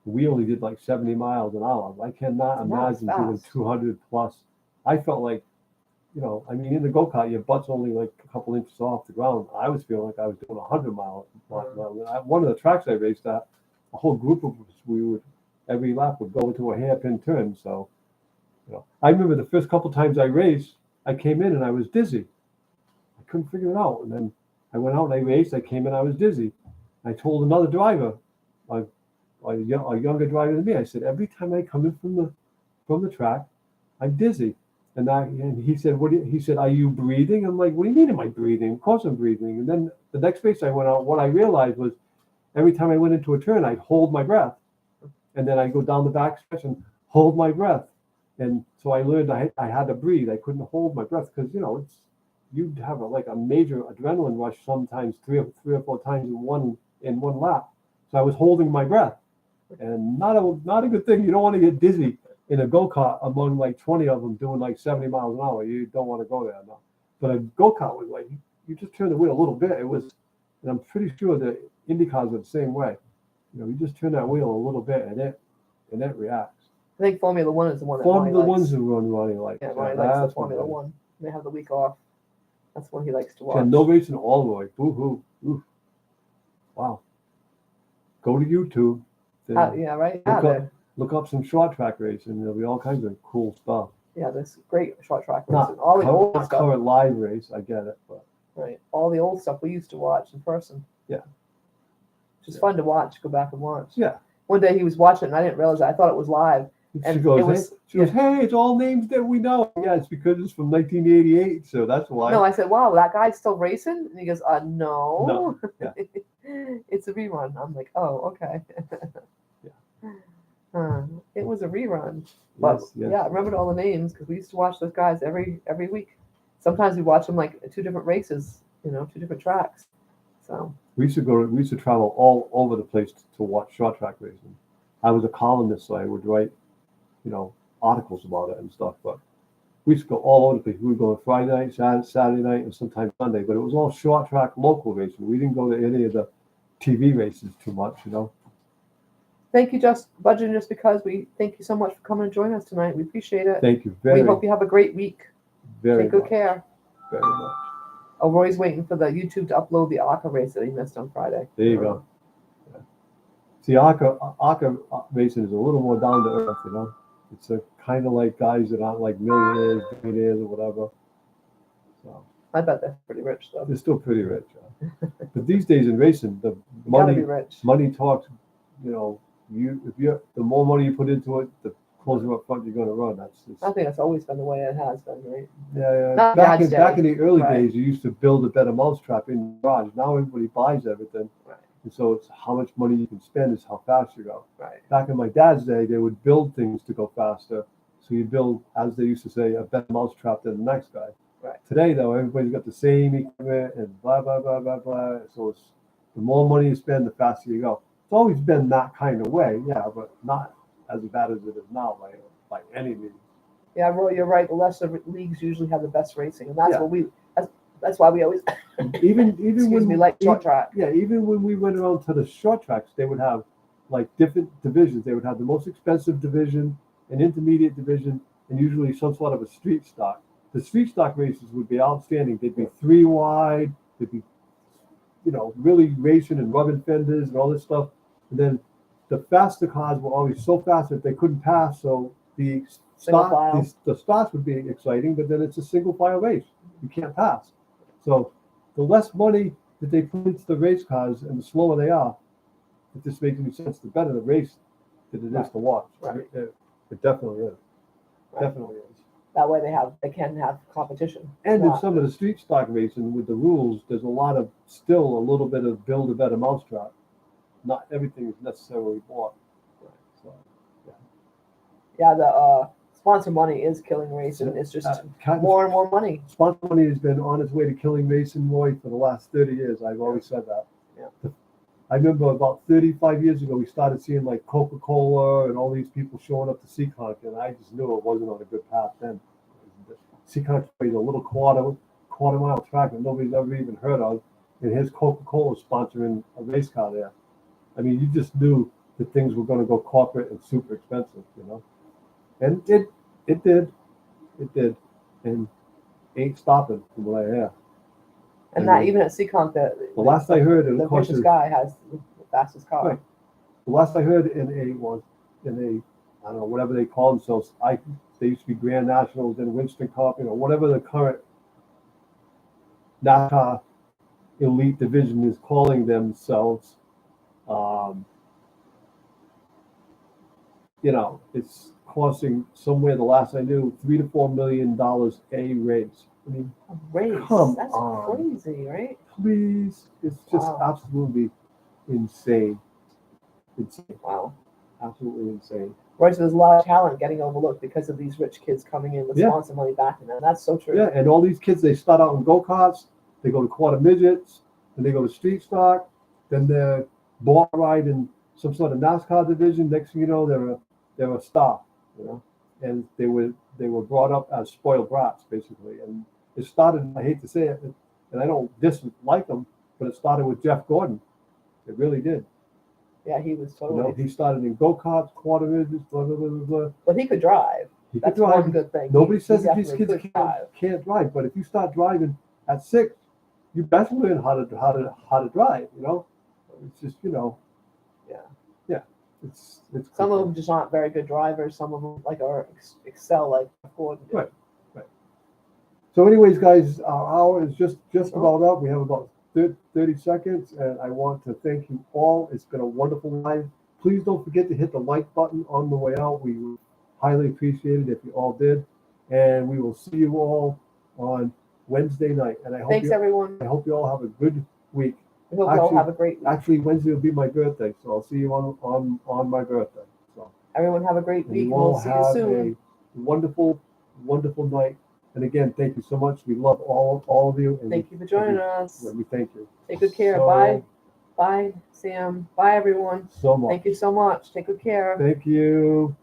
We only did like 70 miles an hour. I cannot imagine doing 200 plus. I felt like, in the go-kart, your butt's only like a couple inches off the ground. I was feeling like I was doing 100 miles. One of the tracks I raced at, a whole group of us, every lap would go into a hairpin turn. So, I remember the first couple times I raced, I came in and I was dizzy. I couldn't figure it out. And then I went out and I raced. I came in, I was dizzy. I told another driver, a younger driver than me, I said, every time I come in from the track, I'm dizzy. And he said, he said, are you breathing? I'm like, what do you mean am I breathing? Of course I'm breathing. And then the next race I went out, what I realized was every time I went into a turn, I'd hold my breath. And then I'd go down the back stretch and hold my breath. And so I learned I had to breathe. I couldn't hold my breath because, you'd have a major adrenaline rush sometimes three or four times in one lap. So I was holding my breath. And not a good thing. You don't want to get dizzy in a go-kart among like 20 of them doing like 70 miles an hour. You don't want to go there. No. But a go-kart was like, you just turn the wheel a little bit. It was, and I'm pretty sure the Indy cars are the same way. You just turn that wheel a little bit and it reacts. I think Formula One is the one that Formula One's the one Ronnie likes. Yeah, Ronnie likes the Formula One. They have the week off. That's what he likes to watch. Yeah, no racing all the way. Boo-hoo. Oof. Wow. Go to YouTube. Yeah, right. Look up some short track racing. There'll be all kinds of cool stuff. Yeah, there's great short track Not racing. All the old stuff. Current live race, I get it, but right, all the old stuff we used to watch in person. Yeah. Just fun to watch. Go back and watch. Yeah. One day he was watching, and I didn't realize it. I thought it was live. She And goes, it was- hey, she goes, hey, it's all names that we know. Yeah, it's because it's from 1988, so that's why. No, I said, wow, that guy's still racing? And he goes, no. No, yeah. It's a rerun. I'm like, oh, okay. It was a rerun. But Yes. yeah, I remembered all the names because we used to watch those guys every week. Sometimes we watch them like 2 different races, 2 different tracks. So We used to travel all over the place to watch short track racing. I was a columnist, so I would write, articles about it and stuff. But we used to go all over the place. We would go on Friday night, Saturday night, and sometimes Sunday. But it was all short track local racing. We didn't go to any of the TV races too much, thank you, Budgeting Just Because. We thank you so much for coming and joining us tonight. We appreciate it. Thank you We very, hope you have a great week. very Take good much. care. Very much. Oh, Roy's waiting for the YouTube to upload the ARCA race that he missed on Friday. There you go. Yeah. See, ARCA racing is a little more down to earth, It's a kind of like guys that aren't like millionaires, billionaires, or whatever. So I bet they're pretty rich though. they're still pretty rich. But these days in racing, the You gotta be money rich. talks. The more money you put into it, the closer up front you're going to run. I think that's always been the way it has been, right? Yeah. Not Back in the early Right. days, you used to build a better mousetrap in the garage. Now everybody buys everything. Right. And so it's how much money you can spend is how fast you go. Right. Back in my dad's day, they would build things to go faster. So you build, as they used to say, a better mousetrap than the next guy. Right. Today, though, everybody's got the same equipment and blah, blah, blah, blah, blah. So it's the more money you spend, the faster you go. It's always been that kind of way, yeah, but not as bad as it is now by any means. Yeah, Roy, you're right. The lesser leagues usually have the best racing, and that's Yeah. what that's why we always Even excuse when me, like short track. Yeah, even when we went around to the short tracks, they would have like different divisions. They would have the most expensive division, an intermediate division, and usually some sort of a street stock. The street stock races would be outstanding. They'd be 3 wide. They'd be, really racing and rubbing fenders and all this stuff. And then the faster cars were always so fast that they couldn't pass. So the Single file. the starts would be exciting, but then it's a single file race. You can't pass. So the less money that they put into the race cars and the slower they are, if this makes any sense, the better the race that it is to watch. Right. It definitely is. Right. Definitely is. That way they can have competition. And Yeah. in some of the street stock racing with the rules, there's still a little bit of build a better mousetrap. Not everything is necessarily bought. So, Yeah, the sponsor money is killing racing. It's just more and more money. Sponsor money has been on its way to killing racing, Roy, for the last 30 years. I've always said that. Yeah. I remember about 35 years ago, we started seeing like Coca-Cola and all these people showing up to Seekonk, and I just knew it wasn't on a good path then. Seekonk played a little quarter mile track that nobody's ever even heard of, and here's Coca-Cola sponsoring a race car there. I mean, you just knew that things were going to go corporate and super expensive, And it did, and ain't stopping from what I hear. And not even at Seekonk, The last I heard, the it cost richest guy has the fastest car. Right. The last I heard in a I don't know, whatever they call themselves. They used to be Grand Nationals and Winston Cup, whatever the current NASCAR elite division is calling themselves. It's costing somewhere, the last I knew, $3 to $4 million a race. I mean, A race. Come That's on. crazy, right? please, it's just Wow. absolutely insane. Wow. Absolutely insane. Right, so there's a lot of talent getting overlooked because of these rich kids coming in with Yeah. sponsor money backing them. That's so true. Yeah, and all these kids, they start out in go-karts, they go to quarter midgets, then they go to street stock, then they're bar ride in some sort of NASCAR division. Next thing you know, they're a star, and they were brought up as spoiled brats, basically. And it started, I hate to say it, and I don't dislike them, but it started with Jeff Gordon. It really did. Yeah, he was totally. He started in go-karts, quarter midgets, blah, blah, blah, blah, blah. But he could drive. He could That's drive. one good thing. Nobody He says that these definitely kids could drive. can't drive, but if you start driving at 6, you best learn how to drive. It's just yeah. It's Some of them just aren't very good drivers. Some of them excel like Ford did. Right. So, anyways, guys, our hour is just about up. We have about 30 seconds, and I want to thank you all. It's been a wonderful live. Please don't forget to hit the like button on the way out. We would highly appreciate it if you all did. And we will see you all on Wednesday night. And Thanks, everyone. I hope you all have a good week. We hope you all Actually- have a great week. Actually, Wednesday will be my birthday, so I'll see you on my birthday. So Everyone have a great and week. you all We'll see you have soon. a wonderful, wonderful night. And again, thank you so much. We love all of you. And Thank you for joining us. we thank you Take good care. so, Bye. Bye, Sam. Bye, everyone. so much. Thank you so much. Take good care. Thank you.